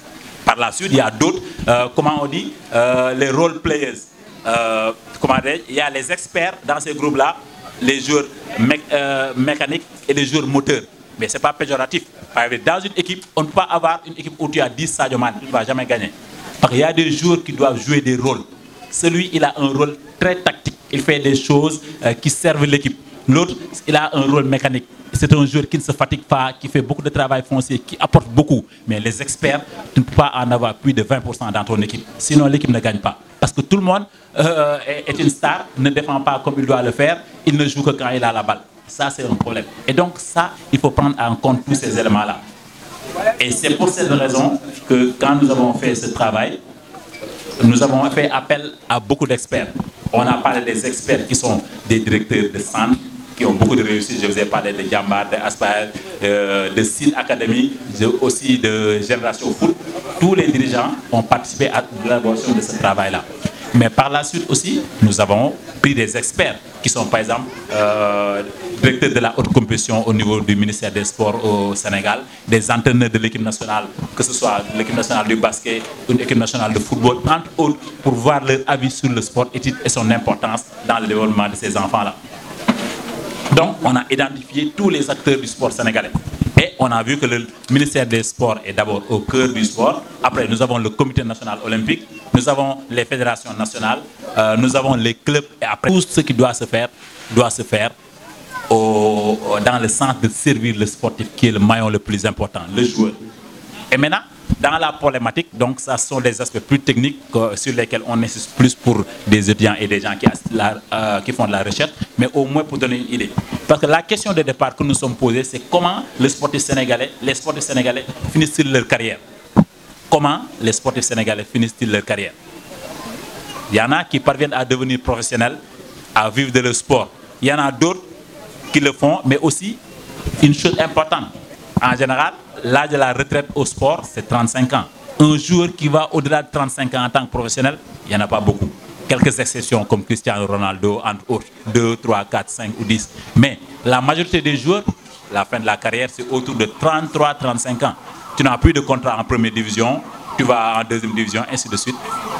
Par la suite, il y a d'autres, comment on dit, les role players. Il y a les experts dans ces groupes-là, les joueurs mécaniques et les joueurs moteurs. Mais ce n'est pas péjoratif. Dans une équipe, on ne peut pas avoir une équipe où tu as 10 Sadio Mané, tu ne vas jamais gagner. Parce qu'il y a des joueurs qui doivent jouer des rôles. Celui, il a un rôle très tactique. Il fait des choses qui servent l'équipe. L'autre, il a un rôle mécanique. C'est un joueur qui ne se fatigue pas, qui fait beaucoup de travail foncier, qui apporte beaucoup. Mais les experts, tu ne peux pas en avoir plus de 20% dans ton équipe. Sinon, l'équipe ne gagne pas. Parce que tout le monde est une star, ne défend pas comme il doit le faire. Il ne joue que quand il a la balle. Ça, c'est un problème. Et donc, ça, il faut prendre en compte tous ces éléments-là. Et c'est pour cette raison que quand nous avons fait ce travail, nous avons fait appel à beaucoup d'experts. On a parlé des experts qui sont des directeurs de centres, qui ont beaucoup de réussite. Je vous ai parlé de Jambar, de Aspire, de Sine Academy, aussi de Génération Foot. Tous les dirigeants ont participé à l'élaboration de ce travail-là. Mais par la suite aussi, nous avons pris des experts qui sont par exemple directeurs de la haute compétition au niveau du ministère des Sports au Sénégal, des entraîneurs de l'équipe nationale, que ce soit l'équipe nationale du basket ou l'équipe nationale de football, entre autres, pour voir leur avis sur le sport et son importance dans le développement de ces enfants-là. Donc, on a identifié tous les acteurs du sport sénégalais. Et on a vu que le ministère des Sports est d'abord au cœur du sport. Après, nous avons le comité national olympique, nous avons les fédérations nationales, nous avons les clubs. Et après, tout ce qui doit se faire dans le sens de servir le sportif, qui est le maillon le plus important, le joueur. Et maintenant, dans la problématique, donc, ça sont des aspects plus techniques sur lesquels on insiste plus pour des étudiants et des gens qui font de la recherche, mais au moins pour donner une idée. Parce que la question de départ que nous sommes posés, c'est comment les sportifs sénégalais finissent-ils leur carrière. Comment les sportifs sénégalais finissent-ils leur carrière. Il y en a qui parviennent à devenir professionnels, à vivre de leur sport. Il y en a d'autres qui le font, mais aussi une chose importante. En général, l'âge de la retraite au sport, c'est 35 ans. Un joueur qui va au-delà de 35 ans en tant que professionnel, il n'y en a pas beaucoup. Quelques exceptions comme Cristiano Ronaldo, entre autres, 2, 3, 4, 5 ou 10. Mais la majorité des joueurs, la fin de la carrière, c'est autour de 33, 35 ans. Tu n'as plus de contrat en première division, tu vas en deuxième division, ainsi de suite.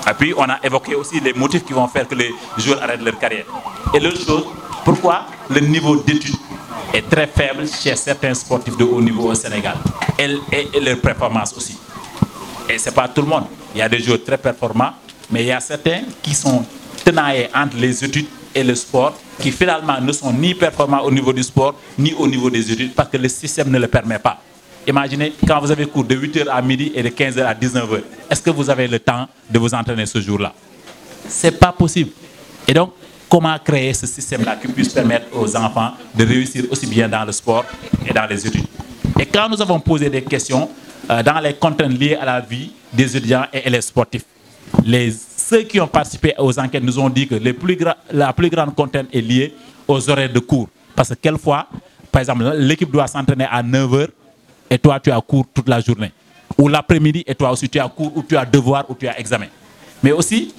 Et puis, on a évoqué aussi les motifs qui vont faire que les joueurs arrêtent leur carrière. Et l'autre chose, pourquoi le niveau d'études est très faible chez certains sportifs de haut niveau au Sénégal et leur performance aussi. Et ce n'est pas tout le monde. Il y a des joueurs très performants, mais il y a certains qui sont tenaillés entre les études et le sport, qui finalement ne sont ni performants au niveau du sport, ni au niveau des études, parce que le système ne le permet pas. Imaginez, quand vous avez cours de 8h à midi et de 15h à 19h, est-ce que vous avez le temps de vous entraîner ce jour-là? Ce n'est pas possible. Et donc, comment créer ce système-là qui puisse permettre aux enfants de réussir aussi bien dans le sport et dans les études. Et quand nous avons posé des questions dans les contraintes liées à la vie des étudiants et élèves sportifs, ceux qui ont participé aux enquêtes nous ont dit que la plus grande contrainte est liée aux horaires de cours. Parce que quelquefois, par exemple, l'équipe doit s'entraîner à 9h et toi, tu as cours toute la journée. Ou l'après-midi et toi aussi, tu as cours ou tu as devoir ou tu as examen. Mais aussi,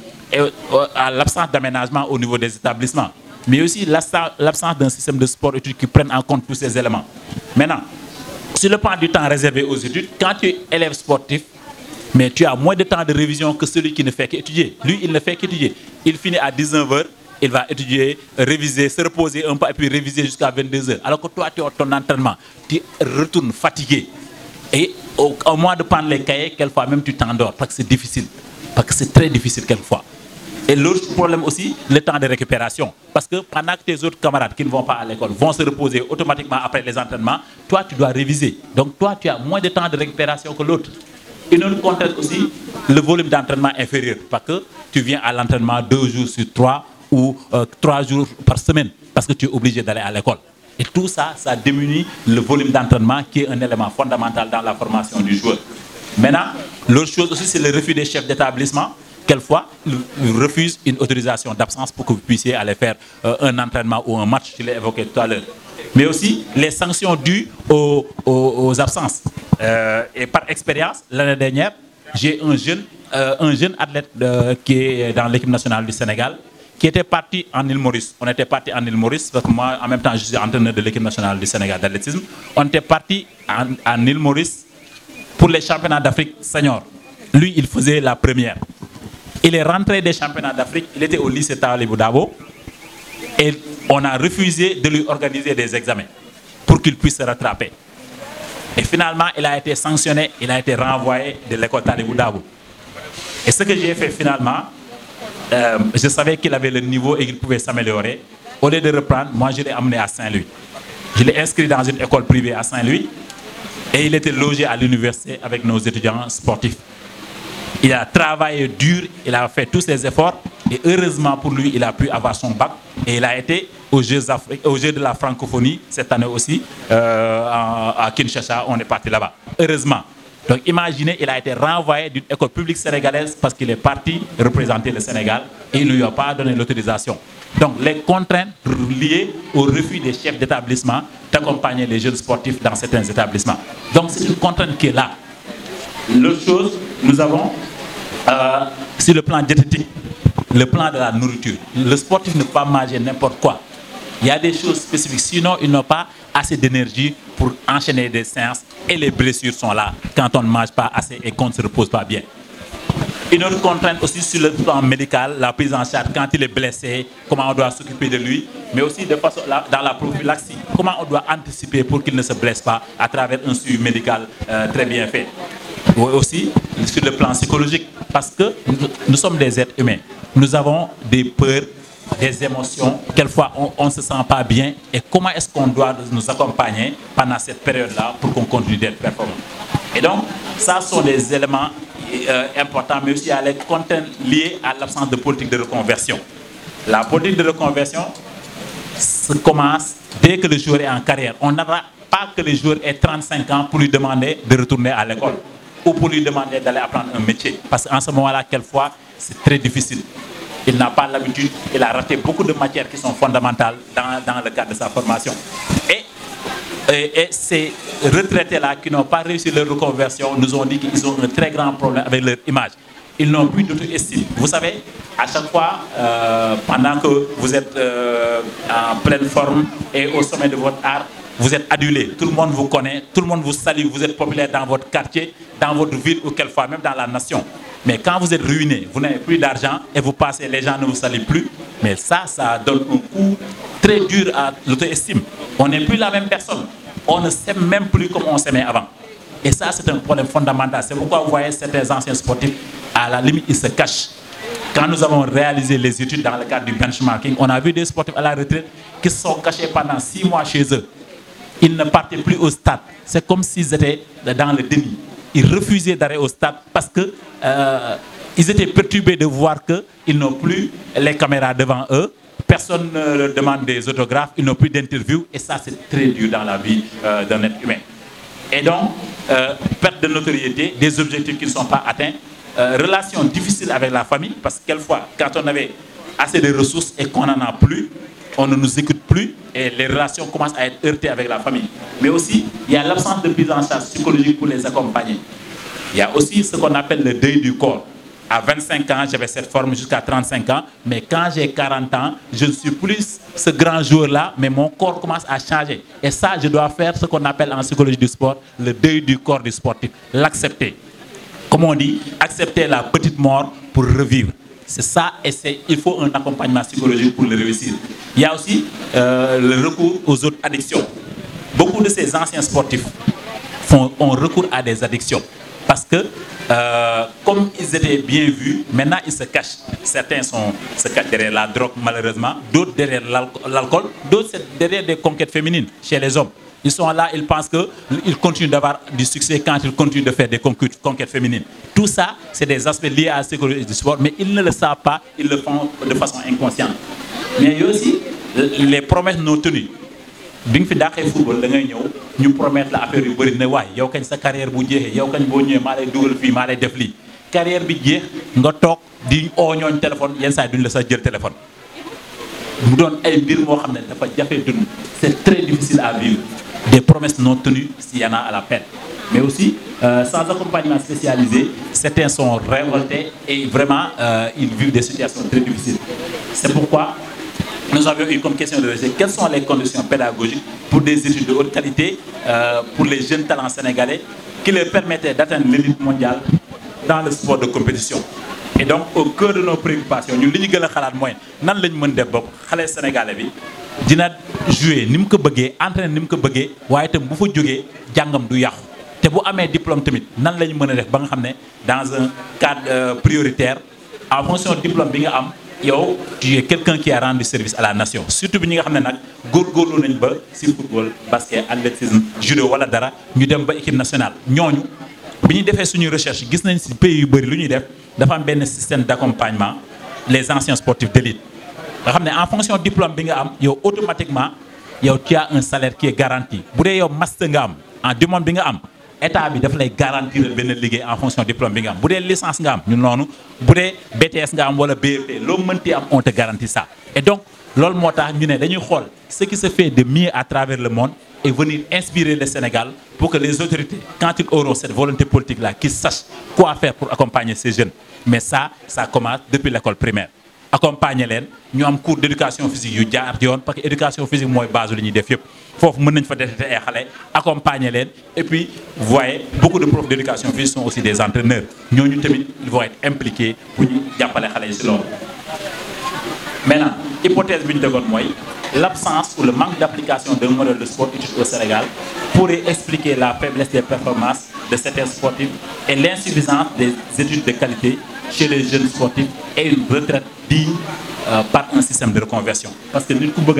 à l'absence d'aménagement au niveau des établissements, mais aussi l'absence d'un système de sport-études qui prenne en compte tous ces éléments. Maintenant, sur le plan du temps réservé aux études, quand tu es élève sportif, mais tu as moins de temps de révision que celui qui ne fait qu'étudier. Lui, il ne fait qu'étudier. Il finit à 19h, il va étudier, réviser, se reposer un peu et puis réviser jusqu'à 22h. Alors que toi, tu as ton entraînement, tu retournes fatigué. Et au moins de prendre les cahiers, quelquefois même tu t'endors parce que c'est difficile. Parce que c'est très difficile quelquefois. Et l'autre problème aussi, le temps de récupération. Parce que pendant que tes autres camarades qui ne vont pas à l'école vont se reposer automatiquement après les entraînements, toi, tu dois réviser. Donc toi, tu as moins de temps de récupération que l'autre. Une autre contrainte aussi, le volume d'entraînement inférieur. Parce que tu viens à l'entraînement 2 jours sur 3 ou 3 jours par semaine. Parce que tu es obligé d'aller à l'école. Et tout ça, ça diminue le volume d'entraînement qui est un élément fondamental dans la formation du joueur. Maintenant, l'autre chose aussi, c'est le refus des chefs d'établissement. Quelquefois, ils refusent une autorisation d'absence pour que vous puissiez aller faire un entraînement ou un match, je l'ai évoqué tout à l'heure. Mais aussi les sanctions dues aux absences. Et par expérience, l'année dernière, j'ai un jeune athlète qui est dans l'équipe nationale du Sénégal, qui était parti en île Maurice. On était parti en île Maurice, parce que moi, en même temps, je suis entraîneur de l'équipe nationale du Sénégal d'athlétisme. On était parti en île Maurice pour les championnats d'Afrique senior. Lui, il faisait la première. Il est rentré des championnats d'Afrique, il était au lycée Talibou Dabo, et on a refusé de lui organiser des examens pour qu'il puisse se rattraper. Et finalement, il a été sanctionné, il a été renvoyé de l'école Talibou Dabo. Et ce que j'ai fait finalement, je savais qu'il avait le niveau et qu'il pouvait s'améliorer. Au lieu de reprendre, moi je l'ai amené à Saint-Louis. Je l'ai inscrit dans une école privée à Saint-Louis et il était logé à l'université avec nos étudiants sportifs. Il a travaillé dur, il a fait tous ses efforts et heureusement pour lui, il a pu avoir son bac et il a été aux Jeux de la francophonie cette année aussi à Kinshasa, on est parti là-bas. Heureusement. Donc imaginez, il a été renvoyé d'une école publique sénégalaise parce qu'il est parti représenter le Sénégal et il ne lui a pas donné l'autorisation. Donc les contraintes liées au refus des chefs d'établissement d'accompagner les jeunes sportifs dans certains établissements. Donc c'est une contrainte qui est là. L'autre chose, nous avons sur le plan diététique, le plan de la nourriture. Le sportif ne peut pas manger n'importe quoi. Il y a des choses spécifiques, sinon ils n'ont pas assez d'énergie pour enchaîner des séances et les blessures sont là quand on ne mange pas assez et qu'on ne se repose pas bien. Une autre contrainte aussi sur le plan médical, la prise en charge quand il est blessé, comment on doit s'occuper de lui, mais aussi de façon dans la prophylaxie, comment on doit anticiper pour qu'il ne se blesse pas à travers un suivi médical très bien fait. Ou aussi sur le plan psychologique, parce que nous sommes des êtres humains, nous avons des peurs, des émotions, quelquefois on ne se sent pas bien et comment est-ce qu'on doit nous accompagner pendant cette période-là pour qu'on continue d'être performant. Et donc, ça sont des éléments importants, mais aussi il y a les contraintes liées à l'absence de politique de reconversion. La politique de reconversion commence dès que le joueur est en carrière. On n'aura pas que le joueur ait 35 ans pour lui demander de retourner à l'école ou pour lui demander d'aller apprendre un métier. Parce qu'en ce moment-là, quelquefois, c'est très difficile. Il n'a pas l'habitude, il a raté beaucoup de matières qui sont fondamentales dans le cadre de sa formation. Et ces retraités-là qui n'ont pas réussi leur reconversion nous ont dit qu'ils ont un très grand problème avec leur image. Ils n'ont plus d'auto-estime. Vous savez, à chaque fois, pendant que vous êtes en pleine forme et au sommet de votre art, vous êtes adulé, tout le monde vous connaît, tout le monde vous salue, vous êtes populaire dans votre quartier, dans votre ville ou quelquefois même dans la nation. Mais quand vous êtes ruiné, vous n'avez plus d'argent et vous passez, les gens ne vous saluent plus. Mais ça donne un coup très dur à l'auto-estime. On n'est plus la même personne. On ne s'aime même plus comme on s'aimait avant. Et ça, c'est un problème fondamental. C'est pourquoi vous voyez certains anciens sportifs, à la limite, ils se cachent. Quand nous avons réalisé les études dans le cadre du benchmarking, on a vu des sportifs à la retraite qui se sont cachés pendant 6 mois chez eux. Ils ne partaient plus au stade. C'est comme s'ils étaient dans le déni. Ils refusaient d'aller au stade parce que ils étaient perturbés de voir qu'ils n'ont plus les caméras devant eux. Personne ne leur demande des autographes, ils n'ont plus d'interviews. Et ça, c'est très dur dans la vie d'un être humain. Et donc, perte de notoriété, des objectifs qui ne sont pas atteints, relations difficiles avec la famille, parce que quelquefois, quand on avait assez de ressources et qu'on n'en a plus, on ne nous écoute plus et les relations commencent à être heurtées avec la famille. Mais aussi, il y a l'absence de prise en charge psychologique pour les accompagner. Il y a aussi ce qu'on appelle le deuil du corps. À 25 ans, j'avais cette forme jusqu'à 35 ans, mais quand j'ai 40 ans, je ne suis plus ce grand joueur-là, mais mon corps commence à changer. Et ça, je dois faire ce qu'on appelle en psychologie du sport, le deuil du corps du sportif, l'accepter. Comme on dit, accepter la petite mort pour revivre. C'est ça, et il faut un accompagnement psychologique pour le réussir. Il y a aussi le recours aux autres addictions. Beaucoup de ces anciens sportifs ont recours à des addictions. Parce que, comme ils étaient bien vus, maintenant ils se cachent. Certains se cachent derrière la drogue, malheureusement. D'autres derrière l'alcool. D'autres derrière des conquêtes féminines chez les hommes. Ils sont là, ils pensent qu'ils continuent d'avoir du succès quand ils continuent de faire des conquêtes féminines. Tout ça, c'est des aspects liés à la sécurité du sport, mais ils ne le savent pas, ils le font de façon inconsciente. Mais il y a aussi les promesses non tenues. Bi nga fi dàqee football da ngay ñëw ñu promettre la affaire yu bëri ne waay yow kañ sa carrière bu jeexee yow kañ boo ñëwee maa lay dugal fii maa lay def lii carrière bi jeex nga toog di oo ñooñ téléphone yenn saa yi duñ la sax jël téléphone mu doon ay mbir moo xam ne dafa jafe dund. C'est très difficile à vivre. Des promesses non tenues, s'il y en a à la peine. Mais aussi, sans accompagnement spécialisé, certains sont révoltés et vraiment, ils vivent des situations très difficiles. C'est pourquoi nous avions eu comme question de recherche quelles sont les conditions pédagogiques pour des études de haute qualité pour les jeunes talents sénégalais qui leur permettaient d'atteindre l'élite mondiale dans le sport de compétition. Et donc, au cœur de nos préoccupations, nous li ñu gën a xalaat mooy nan lañ mën def ba xale sénégalais bi dina jouer ni mu ko bëggee entraîner ni mu ko bëggee waaye itam bu fa jógee jàngam du yàqu te bu amee diplôme tamit nan la ñu mën a def ba nga xam ne dans un cadre prioritaire en fonction diplôme bi nga am yow tu es quelqu'un qui a rendu service à la nation surtout bi ñi nga xam ne nag góorgóorlu nañ ba si football basket athlétisme judo wala dara ñu dem ba équipe nationale ñooñu bi ñu defee suñuy recherche gis nañ si pays yu bëri lu ñuy def dafa am benn système d'accompagnement les anciens sportifs d'élite nga xam ne en fonction diplôme bi nga am yow automatiquement yow tu as un salaire qui est garanti bu dee yow master nga am en diplôme bi nga am état bi daf lay garantir benn liggéey en fonction diplôme bi nga am bu dee licence nga am ñun noonu bu dee BTS nga am wala BEP loo mënti am on te garantit ça. Et donc loolu moo tax ñu ne dañuy xool ce qui se fait de mieux à travers le monde et venir inspirer le Sénégal pour que les autorités, quand ils auront cette volonté politique-là, qu'ils sachent quoi faire pour accompagner ces jeunes. Mais ça commence depuis l'école primaire. Accompagner les, nous avons un cours d'éducation physique, parce que l'éducation physique est la base de l'idée. Il faut accompagner les. Et puis, vous voyez, beaucoup de profs d'éducation physique sont aussi des entraîneurs. Nous, ils vont être impliqués pour nous appeler les jeunes. Maintenant, hypothèse de l'absence ou le manque d'application d'un modèle de sport études au Sénégal pourrait expliquer la faiblesse des performances de certains sportifs et l'insuffisance des études de qualité chez les jeunes sportifs et une retraite digne par un système de reconversion. Parce que nous avons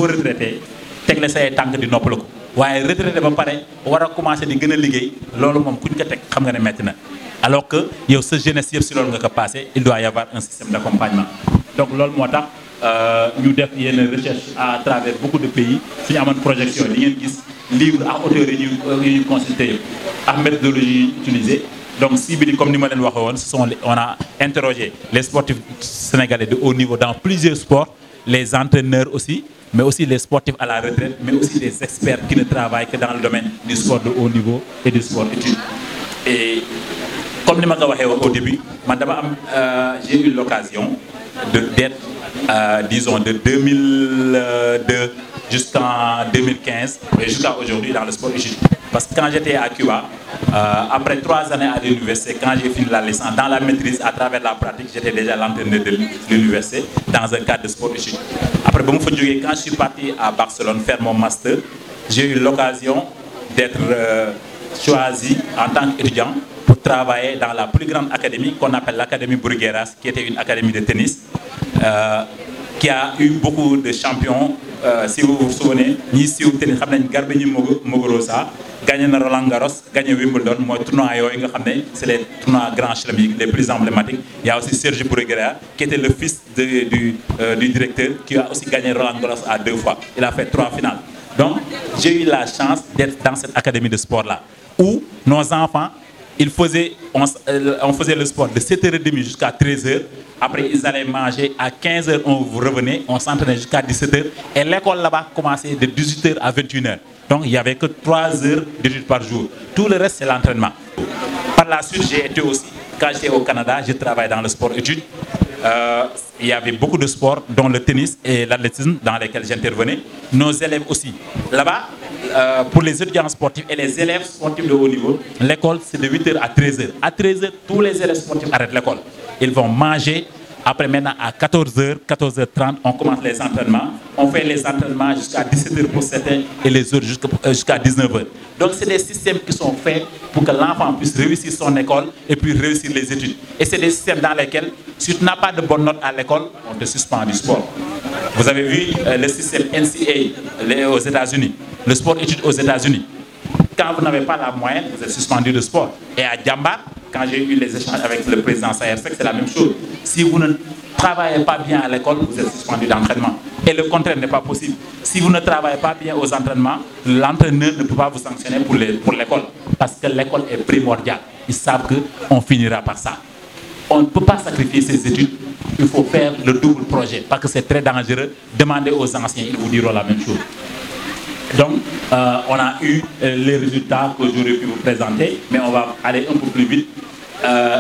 retraité, tegle say tank di noppalako waye retraité ba paré wara commencer di gëna liggéey lolu mom kuñ ko tek xam nga né metti na alors que yow ce jeunesse yëpp ci lolu nga ko passé il doit y avoir un système d'accompagnement. Donc lolu motax ñu def yenn recherche à travers beaucoup de pays suñu amone projection li ngeen gis livre ak auteurs yi ñu consulter ak méthodologie utilisée. Donc cible comme ni ma leen waxé won on a interrogé les sportifs sénégalais de haut niveau dans plusieurs sports, les entraîneurs aussi, mais aussi les sportifs à la retraite, mais aussi des experts qui ne travaillent que dans le domaine du sport de haut niveau et du sport études. Et comme je l'ai dit au début, j'ai eu l'occasion d'être, disons, de 2002 jusqu'en 2015 et jusqu'à aujourd'hui dans le sport études. Parce que quand j'étais à Cuba, après 3 années à l'université, quand j'ai fini la licence, dans la maîtrise, à travers la pratique, j'étais déjà l'entraîneur de l'université dans un cadre de sport études. Après, quand je suis parti à Barcelone faire mon master, j'ai eu l'occasion d'être choisi en tant qu'étudiant pour travailler dans la plus grande académie qu'on appelle l'Académie Brugueras, qui était une académie de tennis, qui a eu beaucoup de champions. Si vous vous souvenez, ni si vous tenez, Garbeni Muguruza, gagné Roland Garros, gagné Wimbledon, moi tournoi c'est les tournois grands chelem les plus emblématiques. Il y a aussi Serge Bruguera, qui était le fils du directeur, qui a aussi gagné Roland Garros à 2 fois. Il a fait 3 finales. Donc, j'ai eu la chance d'être dans cette académie de sport-là, où nos enfants, on faisait le sport de 7h30 jusqu'à 13h. Après, ils allaient manger. À 15h, on revenait. On s'entraînait jusqu'à 17h. Et l'école là-bas commençait de 18h à 21h. Donc, il n'y avait que 3 heures d'études par jour. Tout le reste, c'est l'entraînement. Par la suite, j'ai été aussi, quand j'étais au Canada, j'ai travaillé dans le sport études. Il y avait beaucoup de sports, dont le tennis et l'athlétisme, dans lesquels j'intervenais. Nos élèves aussi. Là-bas, pour les étudiants sportifs et les élèves sportifs de haut niveau, l'école, c'est de 8h à 13h. À 13h, tous les élèves sportifs arrêtent l'école. Ils vont manger. Après, maintenant, à 14h, 14h30, on commence les entraînements. On fait les entraînements jusqu'à 17h pour certains et les autres jusqu'à 19h. Donc, c'est des systèmes qui sont faits pour que l'enfant puisse réussir son école et puis réussir les études. Et c'est des systèmes dans lesquels, si tu n'as pas de bonnes notes à l'école, on te suspend du sport. Vous avez vu le système NCAA aux États-Unis, le sport-études aux États-Unis. Quand vous n'avez pas la moyenne, vous êtes suspendu de sport. Et à Djambar, quand j'ai eu les échanges avec le président Sayersek, c'est la même chose. Si vous ne travaillez pas bien à l'école, vous êtes suspendu d'entraînement. Et le contraire n'est pas possible. Si vous ne travaillez pas bien aux entraînements, l'entraîneur ne peut pas vous sanctionner pour l'école. Parce que l'école est primordiale. Ils savent qu'on finira par ça. On ne peut pas sacrifier ses études. Il faut faire le double projet. Parce que c'est très dangereux. Demandez aux anciens, ils vous diront la même chose. Donc, on a eu les résultats que j'aurais pu vous présenter, mais on va aller un peu plus vite.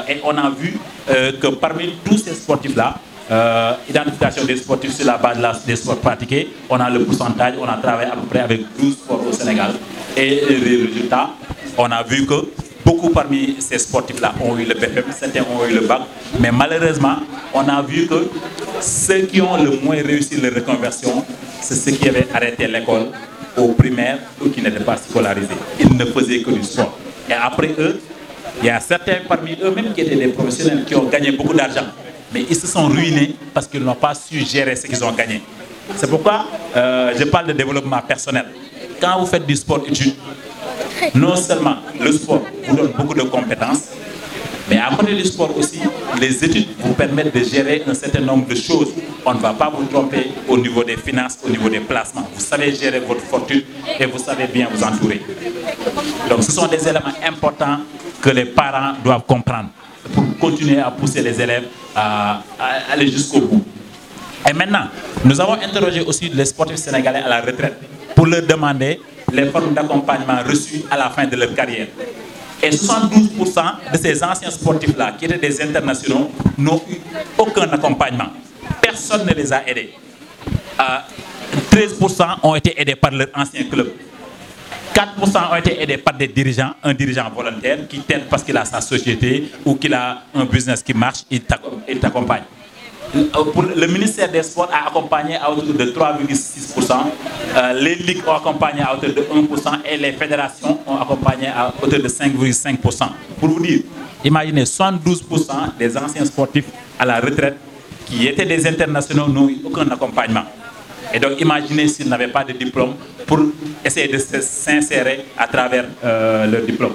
Et on a vu que parmi tous ces sportifs-là, identification des sportifs sur la base des sports pratiqués, on a le pourcentage, on a travaillé à peu près avec 12 sports au Sénégal. Et les résultats, on a vu que beaucoup parmi ces sportifs-là ont eu le BFM, certains ont eu le bac, mais malheureusement, on a vu que ceux qui ont le moins réussi leur reconversion, c'est ceux qui avaient arrêté l'école au primaire ou qui n'étaient pas scolarisés. Ils ne faisaient que du sport. Et après eux, il y a certains parmi eux-mêmes qui étaient des professionnels qui ont gagné beaucoup d'argent. Mais ils se sont ruinés parce qu'ils n'ont pas su gérer ce qu'ils ont gagné. C'est pourquoi je parle de développement personnel. Quand vous faites du sport études, non seulement le sport vous donne beaucoup de compétences, Mais à côté du sport aussi, les études vous permettent de gérer un certain nombre de choses. On ne va pas vous tromper au niveau des finances, au niveau des placements. Vous savez gérer votre fortune et vous savez bien vous entourer. Donc ce sont des éléments importants que les parents doivent comprendre pour continuer à pousser les élèves à aller jusqu'au bout. Et maintenant, nous avons interrogé aussi les sportifs sénégalais à la retraite pour leur demander les formes d'accompagnement reçues à la fin de leur carrière. Et 72% de ces anciens sportifs-là, qui étaient des internationaux, n'ont eu aucun accompagnement. Personne ne les a aidés. 13% ont été aidés par leur ancien club. 4% ont été aidés par des dirigeants, un dirigeant volontaire qui t'aide parce qu'il a sa société ou qu'il a un business qui marche, il t'accompagne. Le ministère des Sports a accompagné à hauteur de 3,6%, les ligues ont accompagné à hauteur de 1% et les fédérations ont accompagné à hauteur de 5,5%. Pour vous dire, imaginez 72% des anciens sportifs à la retraite qui étaient des internationaux n'ont eu aucun accompagnement. Et donc imaginez s'ils n'avaient pas de diplôme pour essayer de s'insérer à travers leur diplôme.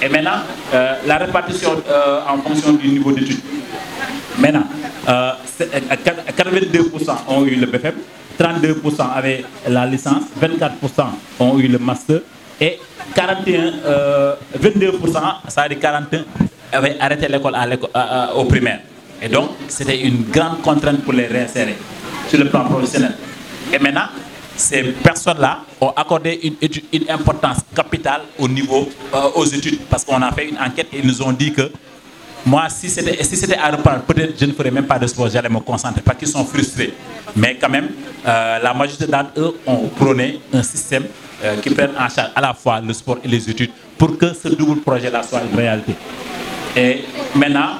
Et maintenant, la répartition en fonction du niveau d'études. Maintenant, 82% ont eu le BFM, 32% avaient la licence, 24% ont eu le master et 22%, ça veut dire 41, avaient arrêté l'école au primaire. Et donc, c'était une grande contrainte pour les réinsérer sur le plan professionnel. Et maintenant, ces personnes-là ont accordé une importance capitale aux études parce qu'on a fait une enquête et ils nous ont dit que moi, si c'était à reprendre, peut-être je ne ferais même pas de sport, j'allais me concentrer parce qu'ils sont frustrés. Mais quand même, la majorité d'entre eux ont prôné un système qui prenne en charge à la fois le sport et les études pour que ce double projet-là soit une réalité. Et maintenant,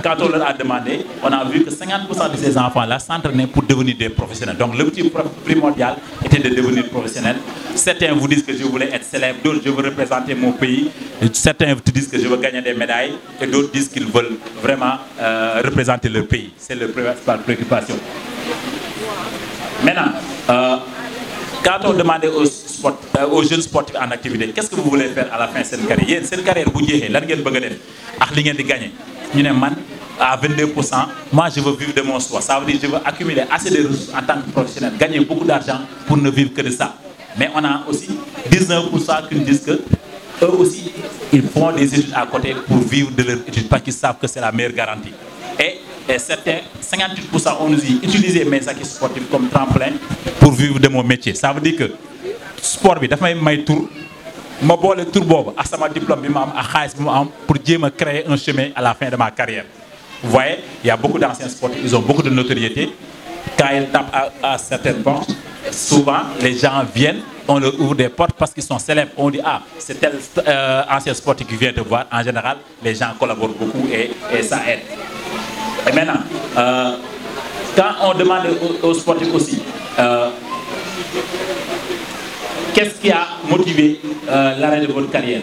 quand on leur a demandé, on a vu que 50% de ces enfants-là s'entraînaient pour devenir des professionnels. Donc le petit primordial était de devenir professionnel. Certains vous disent que je voulais être célèbre, d'autres je veux représenter mon pays, certains te disent que je veux gagner des médailles et d'autres disent qu'ils veulent vraiment représenter leur pays. C'est leur principale préoccupation. Maintenant, quand on demandait aux jeunes sportifs en activité, qu'est-ce que vous voulez faire à la fin de cette carrière? Cette carrière, vous dites, qu'est-ce que vous voulez faire? Gagner. À 22%, moi je veux vivre de mon sport. Ça veut dire que je veux accumuler assez de ressources en tant que professionnel, gagner beaucoup d'argent pour ne vivre que de ça. Mais on a aussi 19% qui nous disent que eux aussi, ils font des études à côté pour vivre de leurs études parce qu'ils savent que c'est la meilleure garantie. Et certains, 58% ont nous dit utiliser mes acquis sportifs comme tremplin pour vivre de mon métier. Ça veut dire que le sport, il faut que tour. Je vais le tour à sama diplôme pour me créer un chemin à la fin de ma carrière. Vous voyez, il y a beaucoup d'anciens sportifs, ils ont beaucoup de notoriété. Quand ils tapent à certaines portes, souvent les gens viennent, on leur ouvre des portes parce qu'ils sont célèbres. On dit, ah, c'est tel ancien sportif qui vient te voir. En général, les gens collaborent beaucoup et ça aide. Et maintenant, quand on demande aux sportifs aussi, qu'est-ce qui a motivé l'arrêt de votre carrière?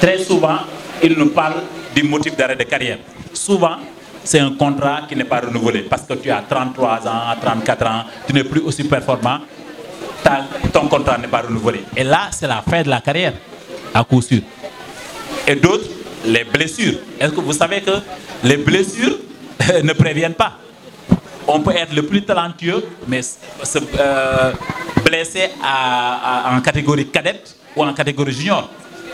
Très souvent, ils nous parlent du motif d'arrêt de carrière. Souvent, c'est un contrat qui n'est pas renouvelé parce que tu as 33 ans, 34 ans, tu n'es plus aussi performant, ton contrat n'est pas renouvelé. Et là, c'est la fin de la carrière, à coup sûr. Et d'autres, les blessures. Est-ce que vous savez que les blessures ne préviennent pas? On peut être le plus talentueux, mais se blesser en catégorie cadette ou en catégorie junior.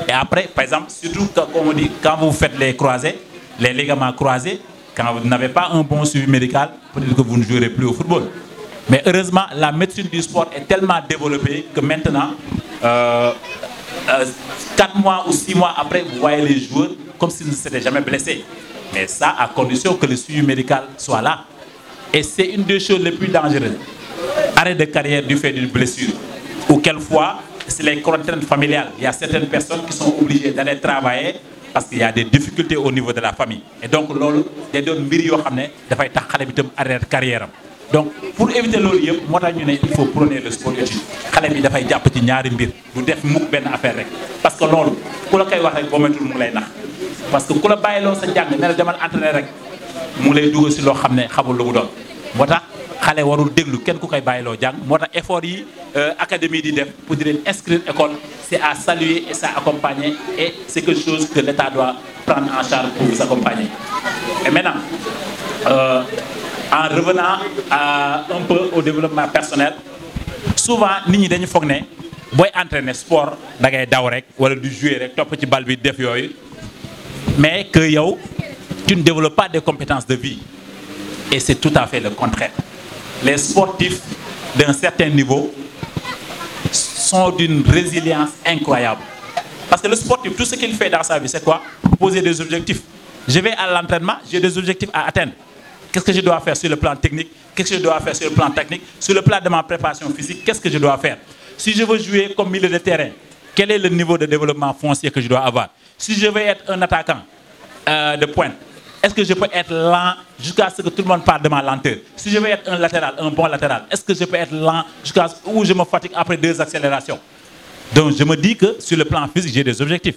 Et après, par exemple, surtout comme on dit, quand vous faites les croisés, les ligaments croisés, quand vous n'avez pas un bon suivi médical, peut-être que vous ne jouerez plus au football. Mais heureusement, la médecine du sport est tellement développée que maintenant, 4 mois ou 6 mois après, vous voyez les joueurs comme s'ils ne s'étaient jamais blessés. Mais ça, à condition que le suivi médical soit là. Et c'est une des choses les plus dangereuses. Arrêt de carrière du fait d'une blessure. Ou quelquefois, c'est les contraintes familiales. Il y a certaines personnes qui sont obligées d'aller travailler parce qu'il y a des difficultés au niveau de la famille. Et donc, il faut arrêter de carrière. Donc, pour éviter l'olive, il faut prôner le sport étude. Il faut faire des ñaari mbir du def mukk ben affaire rek parce que lolu ku la koy wax rek bo metul mu lay nax parce que ku la bayilo sa jang ne la demal entraîner rek mu lay duggal ci lo xamné xamul lu mu doon motax xalé warul déglu kenn ku koy bayilo jang motax effort yi académie d'IDEF pour dire inscrire école, c'est à saluer et à accompagner, et c'est quelque chose que l'État doit prendre en charge pour vous accompagner. Et maintenant, en revenant un peu au développement personnel, souvent nit ñi dañu foog ne booy entraîner sport da ngay daw rek wala du jouer rek topp ci bal bi def yooyu, mais que yow tu ne développes pas des compétences de vie, et c'est tout à fait le contraire. Les sportifs d'un certain niveau sont d'une résilience incroyable, parce que le sportif, tout ce qu'il fait dans sa vie, c'est quoi? Poser des objectifs. Je vais à l'entraînement, j'ai des objectifs à atteindre. Qu'est-ce que je dois faire sur le plan technique? Qu'est-ce que je dois faire sur le plan technique? Sur le plan de ma préparation physique, qu'est-ce que je dois faire? Si je veux jouer comme milieu de terrain, quel est le niveau de développement foncier que je dois avoir? Si je veux être un attaquant de pointe, est-ce que je peux être lent jusqu'à ce que tout le monde parle de ma lenteur? Si je veux être un latéral, un bon latéral, est-ce que je peux être lent jusqu'à où je me fatigue après 2 accélérations? Donc je me dis que sur le plan physique, j'ai des objectifs.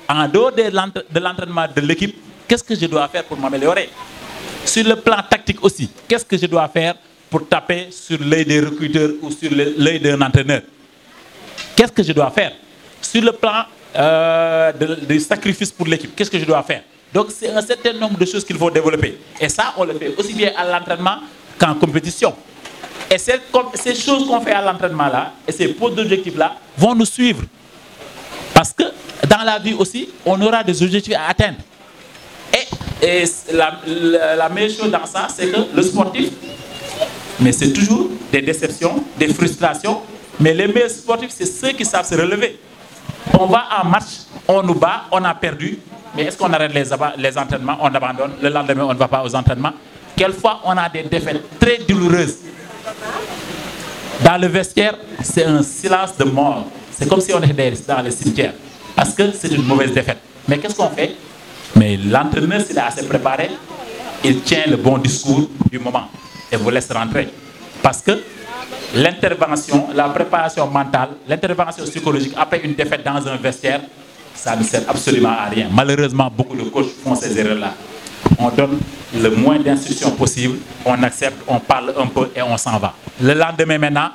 En dehors de l'entraînement de l'équipe, qu'est-ce que je dois faire pour m'améliorer? Sur le plan tactique aussi, qu'est-ce que je dois faire pour taper sur l'œil des recruteurs ou sur l'œil d'un entraîneur? Qu'est-ce que je dois faire? Sur le plan du sacrifice pour l'équipe, qu'est-ce que je dois faire? Donc c'est un certain nombre de choses qu'il faut développer. Et ça, on le fait aussi bien à l'entraînement qu'en compétition. Et ces choses qu'on fait à l'entraînement-là, et ces postes d'objectifs-là, vont nous suivre. Parce que dans la vie aussi, on aura des objectifs à atteindre. Et la meilleure chose dans ça, c'est que le sportif, mais c'est toujours des déceptions, des frustrations, mais les meilleurs sportifs, c'est ceux qui savent se relever. On va en match, on nous bat, on a perdu, mais est-ce qu'on arrête les entraînements, on abandonne, le lendemain on ne va pas aux entraînements? Quelquefois on a des défaites très douloureuses. Dans le vestiaire, c'est un silence de mort. C'est comme si on était dans le cimetière, parce que c'est une mauvaise défaite. Mais qu'est-ce qu'on fait? Mais l'entraîneur, s'il est assez préparé, il tient le bon discours du moment et vous laisse rentrer. Parce que l'intervention, la préparation mentale, l'intervention psychologique après une défaite dans un vestiaire, ça ne sert absolument à rien. Malheureusement, beaucoup de coachs font ces erreurs-là. On donne le moins d'instructions possible, on accepte, on parle un peu et on s'en va. Le lendemain maintenant,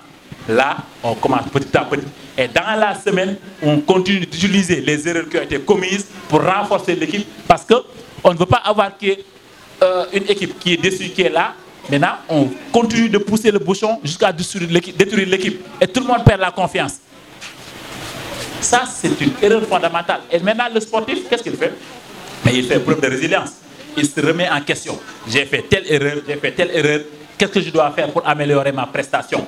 là, on commence petit à petit. Et dans la semaine, on continue d'utiliser les erreurs qui ont été commises pour renforcer l'équipe, parce qu'on ne veut pas avoir une équipe qui est déçue, qui est là. Maintenant, on continue de pousser le bouchon jusqu'à détruire l'équipe. Et tout le monde perd la confiance. Ça, c'est une erreur fondamentale. Et maintenant, le sportif, qu'est-ce qu'il fait? Mais il fait preuve de résilience. Il se remet en question. J'ai fait telle erreur, j'ai fait telle erreur. Qu'est-ce que je dois faire pour améliorer ma prestation?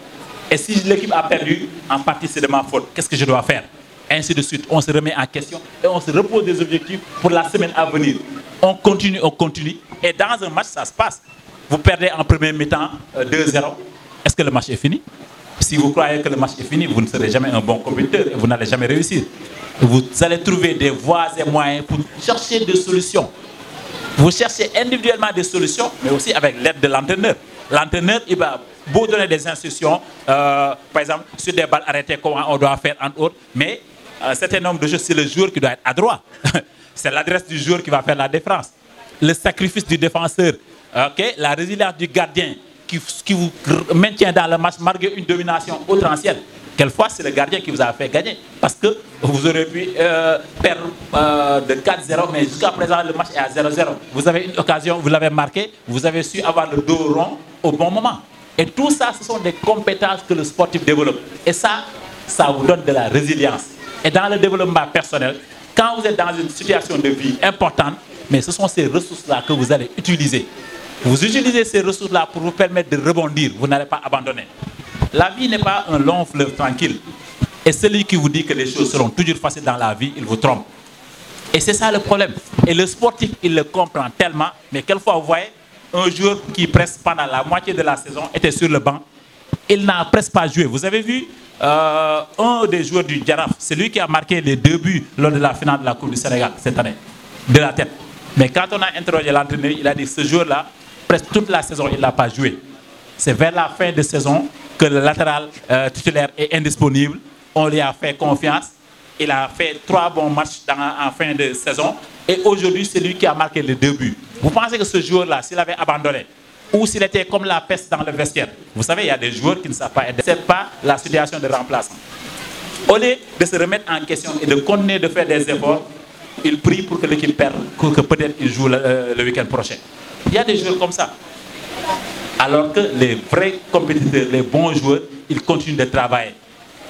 Et si l'équipe a perdu, en partie c'est de ma faute. Qu'est-ce que je dois faire? Ainsi de suite. On se remet en question et on se repose des objectifs pour la semaine à venir. On continue, on continue. Et dans un match, ça se passe. Vous perdez en premier mi-temps 2-0. Est-ce que le match est fini? Si vous croyez que le match est fini, vous ne serez jamais un bon compétiteur et vous n'allez jamais réussir. Vous allez trouver des voies et moyens pour chercher des solutions. Vous cherchez individuellement des solutions, mais aussi avec l'aide de l'entraîneur. L'entraîneur, il va vous donner des instructions, par exemple, sur des balles arrêtées, comment on doit faire, entre autres. Mais un certain nombre de choses, c'est le joueur qui doit être adroit. C'est l'adresse du joueur qui va faire la différence. Le sacrifice du défenseur, la résilience du gardien qui vous maintient dans le match malgré une domination outrancière. Quelquefois, c'est le gardien qui vous a fait gagner. Parce que vous aurez pu perdre de 4-0, mais jusqu'à présent, le match est à 0-0. Vous avez une occasion, vous l'avez marqué, vous avez su avoir le dos rond au bon moment. Et tout ça, ce sont des compétences que le sportif développe. Et ça vous donne de la résilience. Et dans le développement personnel, quand vous êtes dans une situation de vie importante, mais ce sont ces ressources-là que vous allez utiliser. Vous utilisez ces ressources-là pour vous permettre de rebondir. Vous n'allez pas abandonner. La vie n'est pas un long fleuve tranquille. Et celui qui vous dit que les choses seront toujours faciles dans la vie, il vous trompe. Et c'est ça le problème. Et le sportif, il le comprend tellement. Mais quelquefois, vous voyez, un joueur qui presque pendant la moitié de la saison était sur le banc, il n'a presque pas joué. Vous avez vu un des joueurs du Djaraf, c'est lui qui a marqué les 2 buts lors de la finale de la Coupe du Sénégal cette année, de la tête. Mais quand on a interrogé l'entraîneur, il a dit ce joueur-là, presque toute la saison, il n'a pas joué. C'est vers la fin de saison que le latéral titulaire est indisponible. On lui a fait confiance. Il a fait 3 bons matchs en fin de saison. Et aujourd'hui, c'est lui qui a marqué les 2 buts. Vous pensez que ce joueur-là, s'il avait abandonné, ou s'il était comme la peste dans le vestiaire. Vous savez, il y a des joueurs qui ne savent pas aider. Ce n'est pas la situation de remplaçant. Au lieu de se remettre en question et de continuer de faire des efforts, il prie pour que l'équipe perde, pour que peut-être il joue le week-end prochain. Il y a des joueurs comme ça. Alors que les vrais compétiteurs, les bons joueurs, ils continuent de travailler.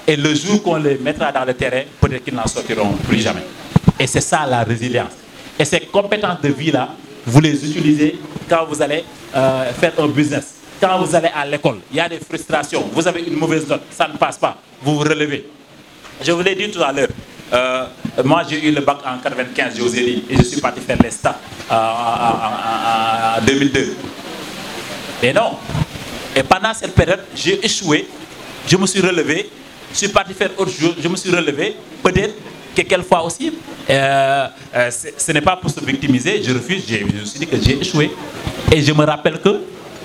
Et le jour qu'on les mettra dans le terrain, peut-être qu'ils n'en sortiront plus jamais. Et c'est ça la résilience. Et ces compétences de vie-là, vous les utilisez quand vous allez faire un business. Quand vous allez à l'école, il y a des frustrations. Vous avez une mauvaise note, ça ne passe pas. Vous vous relevez. Je vous l'ai dit tout à l'heure. Moi, j'ai eu le bac en 95, je vous ai dit. Et je suis parti faire les stats en 2002. Et non. Et pendant cette période, j'ai échoué. Je me suis relevé. Je suis parti faire autre chose. Je me suis relevé. Peut-être que quelquefois aussi, ce n'est pas pour se victimiser. Je refuse. Je me suis dit que j'ai échoué. Et je me rappelle que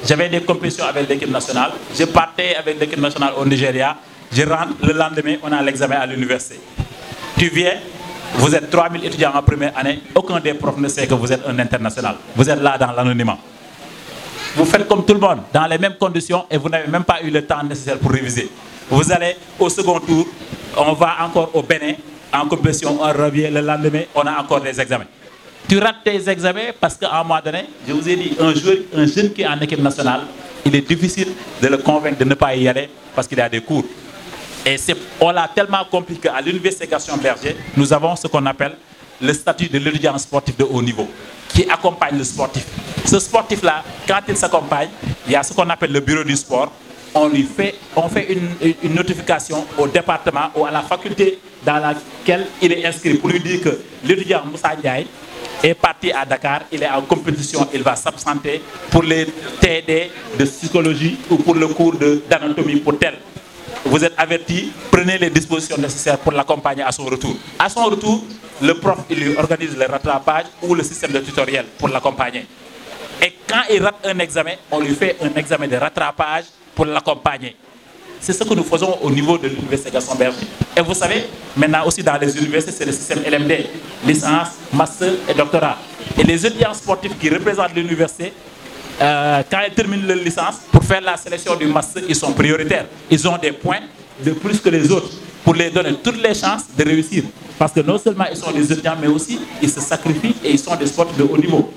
j'avais des compétitions avec l'équipe nationale. Je partais avec l'équipe nationale au Nigeria. Je rentre le lendemain, on a l'examen à l'université. Tu viens, vous êtes 3000 étudiants en première année. Aucun des profs ne sait que vous êtes un international. Vous êtes là dans l'anonymat. Vous faites comme tout le monde, dans les mêmes conditions, et vous n'avez même pas eu le temps nécessaire pour réviser. Vous allez au second tour, on va encore au Bénin, en compétition, on revient le lendemain, on a encore des examens. Tu rates tes examens parce qu'à un moment donné, je vous ai dit, un jeune qui est en équipe nationale, il est difficile de le convaincre de ne pas y aller parce qu'il y a des cours. Et on l'a tellement compliqué à l'université Gaston Berger, nous avons ce qu'on appelle le statut de l'étudiant sportif de haut niveau, qui accompagne le sportif. Ce sportif-là, quand il s'accompagne, il y a ce qu'on appelle le bureau du sport. On fait une notification au département ou à la faculté dans laquelle il est inscrit pour lui dire que l'étudiant Moussa Ndiaye est parti à Dakar, il est en compétition, il va s'absenter pour les TD de psychologie ou pour le cours d'anatomie pour tel. Vous êtes averti, prenez les dispositions nécessaires pour l'accompagner à son retour. À son retour, le prof il lui organise le rattrapage ou le système de tutoriel pour l'accompagner. Et quand il rate un examen, on lui fait un examen de rattrapage pour l'accompagner. C'est ce que nous faisons au niveau de l'université Gaston Berger. Et vous savez, maintenant aussi dans les universités, c'est le système LMD, licence, master et doctorat. Et les étudiants sportifs qui représentent l'université, quand ils terminent leur licence, pour faire la sélection du master, ils sont prioritaires. Ils ont des points de plus que les autres pour les donner toutes les chances de réussir. Parce que non seulement ils sont des étudiants, mais aussi ils se sacrifient et ils sont des sportifs de haut niveau.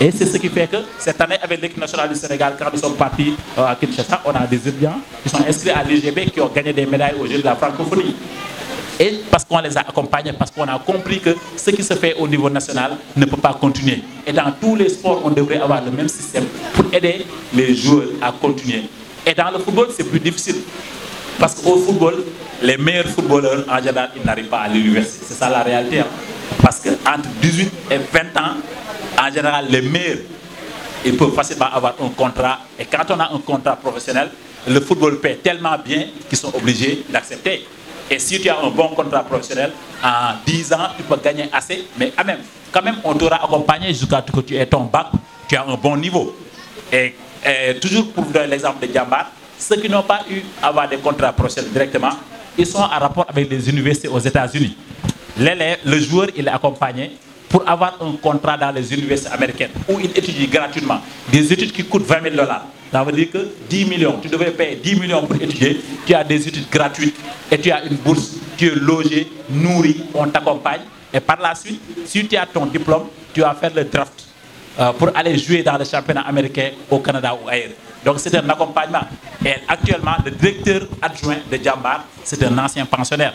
Et c'est ce qui fait que cette année, avec l'équipe nationale du Sénégal, quand nous sommes partis à Kinshasa, on a des étudiants qui sont inscrits à l'IGB qui ont gagné des médailles aux Jeux de la francophonie. Et parce qu'on les a accompagnés, parce qu'on a compris que ce qui se fait au niveau national ne peut pas continuer. Et dans tous les sports, on devrait avoir le même système pour aider les joueurs à continuer. Et dans le football, c'est plus difficile. Parce qu'au football, les meilleurs footballeurs, en général, ils n'arrivent pas à l'université. C'est ça la réalité. Hein. Parce qu'entre 18 et 20 ans, en général, les meilleurs, ils peuvent facilement avoir un contrat. Et quand on a un contrat professionnel, le football paie tellement bien qu'ils sont obligés d'accepter. Et si tu as un bon contrat professionnel, en 10 ans, tu peux gagner assez. Mais quand même, on t'aura accompagné jusqu'à ce que tu aies ton bac, tu as un bon niveau. Et toujours pour vous donner l'exemple de Djambar, ceux qui n'ont pas eu à avoir des contrats professionnels directement, ils sont en rapport avec les universités aux États-Unis. Le joueur, il est accompagné pour avoir un contrat dans les universités américaines où il étudie gratuitement. Des études qui coûtent $20 000. Ça veut dire que 10 millions, tu devrais payer 10 millions pour étudier, tu as des études gratuites et tu as une bourse, tu es logé, nourri, on t'accompagne. Et par la suite, si tu as ton diplôme, tu vas faire le draft pour aller jouer dans le championnat américain au Canada ou ailleurs. Donc c'est un accompagnement. Et actuellement, le directeur adjoint de Djambar, c'est un ancien pensionnaire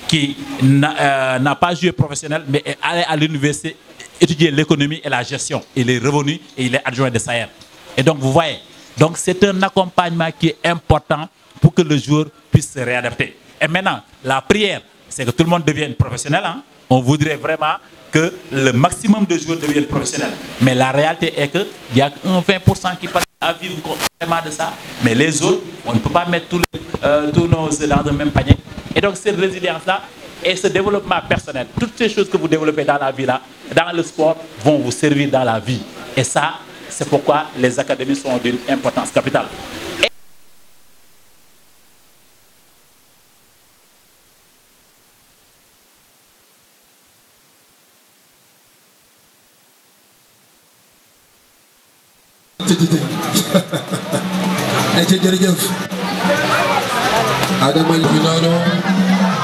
qui n'a pas joué professionnel, mais est allé à l'université étudier l'économie et la gestion. Il est revenu et il est adjoint de Saher. Et donc vous voyez, donc c'est un accompagnement qui est important pour que le joueur puisse se réadapter. Et maintenant, la prière, c'est que tout le monde devienne professionnel. Hein? On voudrait vraiment que le maximum de joueurs deviennent professionnels. Mais la réalité est qu'il y a un 20% qui passe à vivre vraiment de ça. Mais les autres, on ne peut pas mettre tous nos œufs dans le même panier. Et donc cette résilience-là et ce développement personnel, toutes ces choses que vous développez dans la vie-là, dans le sport, vont vous servir dans la vie. Et ça, c'est pourquoi les académies sont d'une importance capitale. ay ca jërëjëf Adama li ñu noonu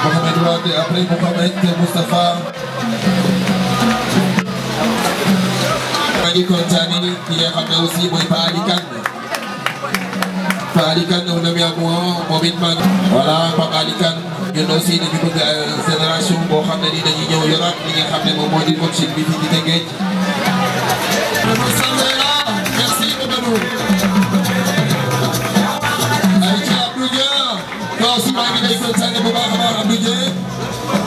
Mohamed Wade après Mohamed Moustapha maa ngi kontaan ki nga xam ne aussi mooy Pa Ali Kane Pa Ali Kane un ami à moi moom it maa voilà Pa Ali Kane ñun aussi dañu bëgg génération boo xam ne nii dañuy ñëw yoraat li nga xam ne moom moo di coaching bi fii di Tëngéej. Merci Mamadou. Aïcha Abdou Dieng. toi aussi maa ngi lay kontaane bu baax a baax Abdou Dieng.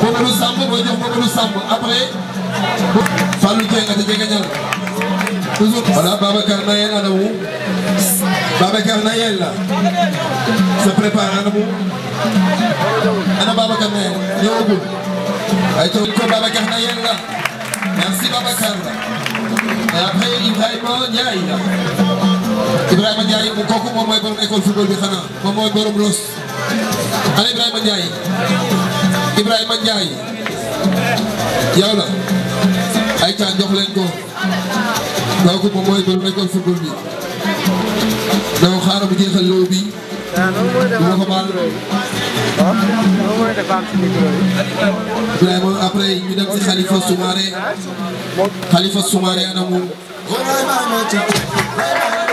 Mamadou Samb mooy jox Mamadou Samb après. Fallou Dieng nga te jegeñal. toujours voilà Babacar Nayel anamu. Babacar Nayel la. se prépare anamu. Ana Babacar Nayel ñëwagul. ay taw ko Babacar Nayel la. merci Babacar. et après Ibrahima Ndiaye. Ibrahima Ndiaye kooku moom mooy borom école football bi xanaa moom mooy borom los. ana Ibrahima Ndiaye. Ibrahima Ndiaye. yow la. ay ca jox leen ko. kooku moom mooy borom école football bi. donc xaaral bu jeexal loo bi. duma ko baal. Ibrahima après ñu dem ci Khalifa Soumaré. Khalifa Soumaré anamu.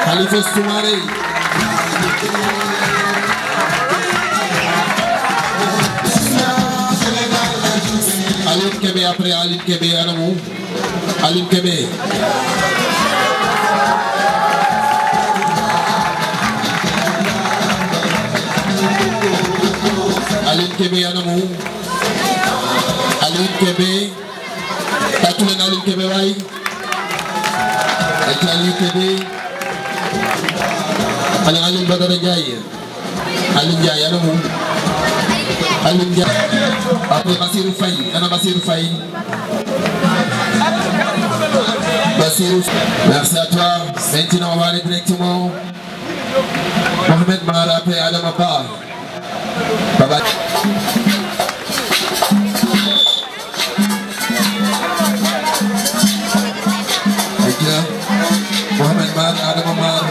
Khalifa Soumaré. Aline Kébé après Aline Kébé anamu. Aline Kébé. Aline Kébé anamu. Aline Kébé. tàccu leen Aline Kébé waay. ay Aline Kébé. ana Aline Badara Ndiaye. Aline Ndiaye anamu. Aline Ndiaye. après Bassirou Faye ana Bassirou Faye. Bassirou. merci à toi. maintenant on va aller directement. Mohamed Mara après Adama Ba. Baba. Mohamed Mar Adama Mar.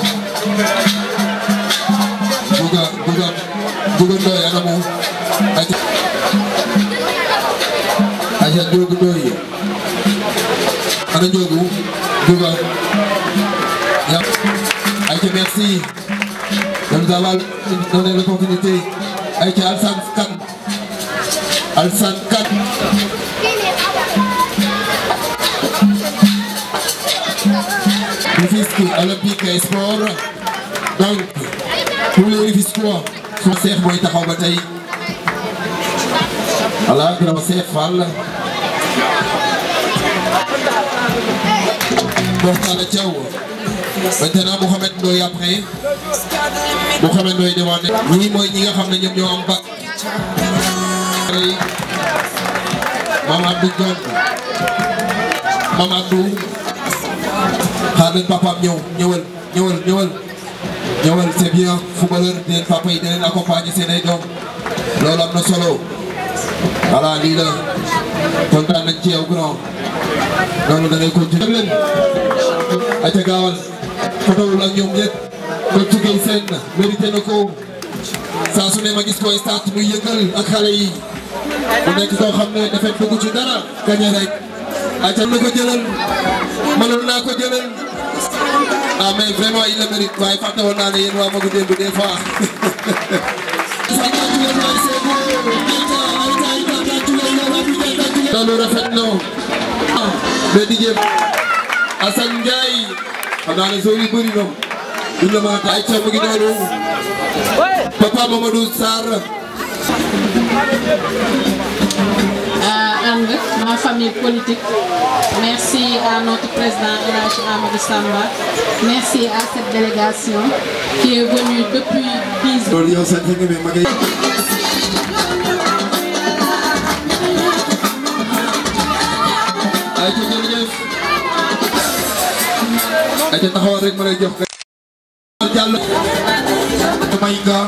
Buga Ndoye anamu. Aja Njogu Ndoye. Ana Njogu. Buga. Aja merci. de nous avoir donné l'opportunité. Aja Alsan Kane. Alsan Kane. Rufisque olympique et sport. Donc pour les Rufisquois son seex mooy taxaw ba tey voilà grand seex Fall Mokhtar Thiaw maintenant Mohamed Ndoye après Mohamed Ndoye demandé ñii mooy ñi nga xam ne ñoom ñoo am bac Mame Abdou Dione Mame Abdou xaar leen papaam ñëwal c'est bien footballeur den papa yi dinañ accompagner seen ay doom loolu am na solo voilà lii la kontaan nañ ci yow grand loolu da ngay continuer leen ayca gaawal fotowul ak ñoom ñëpp kon tugay seen mérité na ko saa su ne ma gis koy start muy yëngal ak xale yi mu nekk koo xam ne dafay bëgg ci dara gañe rek ayca na ko jëlal mënoon naa ko jëlal ah mais vraiment il le mérite waaye fàtte woon naa ne yéen waa Magu Démb des fois. loolu rafet na mais DJ Assane Ndiaye xam naa ne soo yu bëri na duñ la mën a ay ca mu ngi noonu Papa Mamadou Sarr. Ma famille politique, merci à notre président El Hadji Amadou Samba, merci à cette délégation qui est venue depuis 10 ans. ayca taxawal rek ma lay jox. Diallo. Maïga.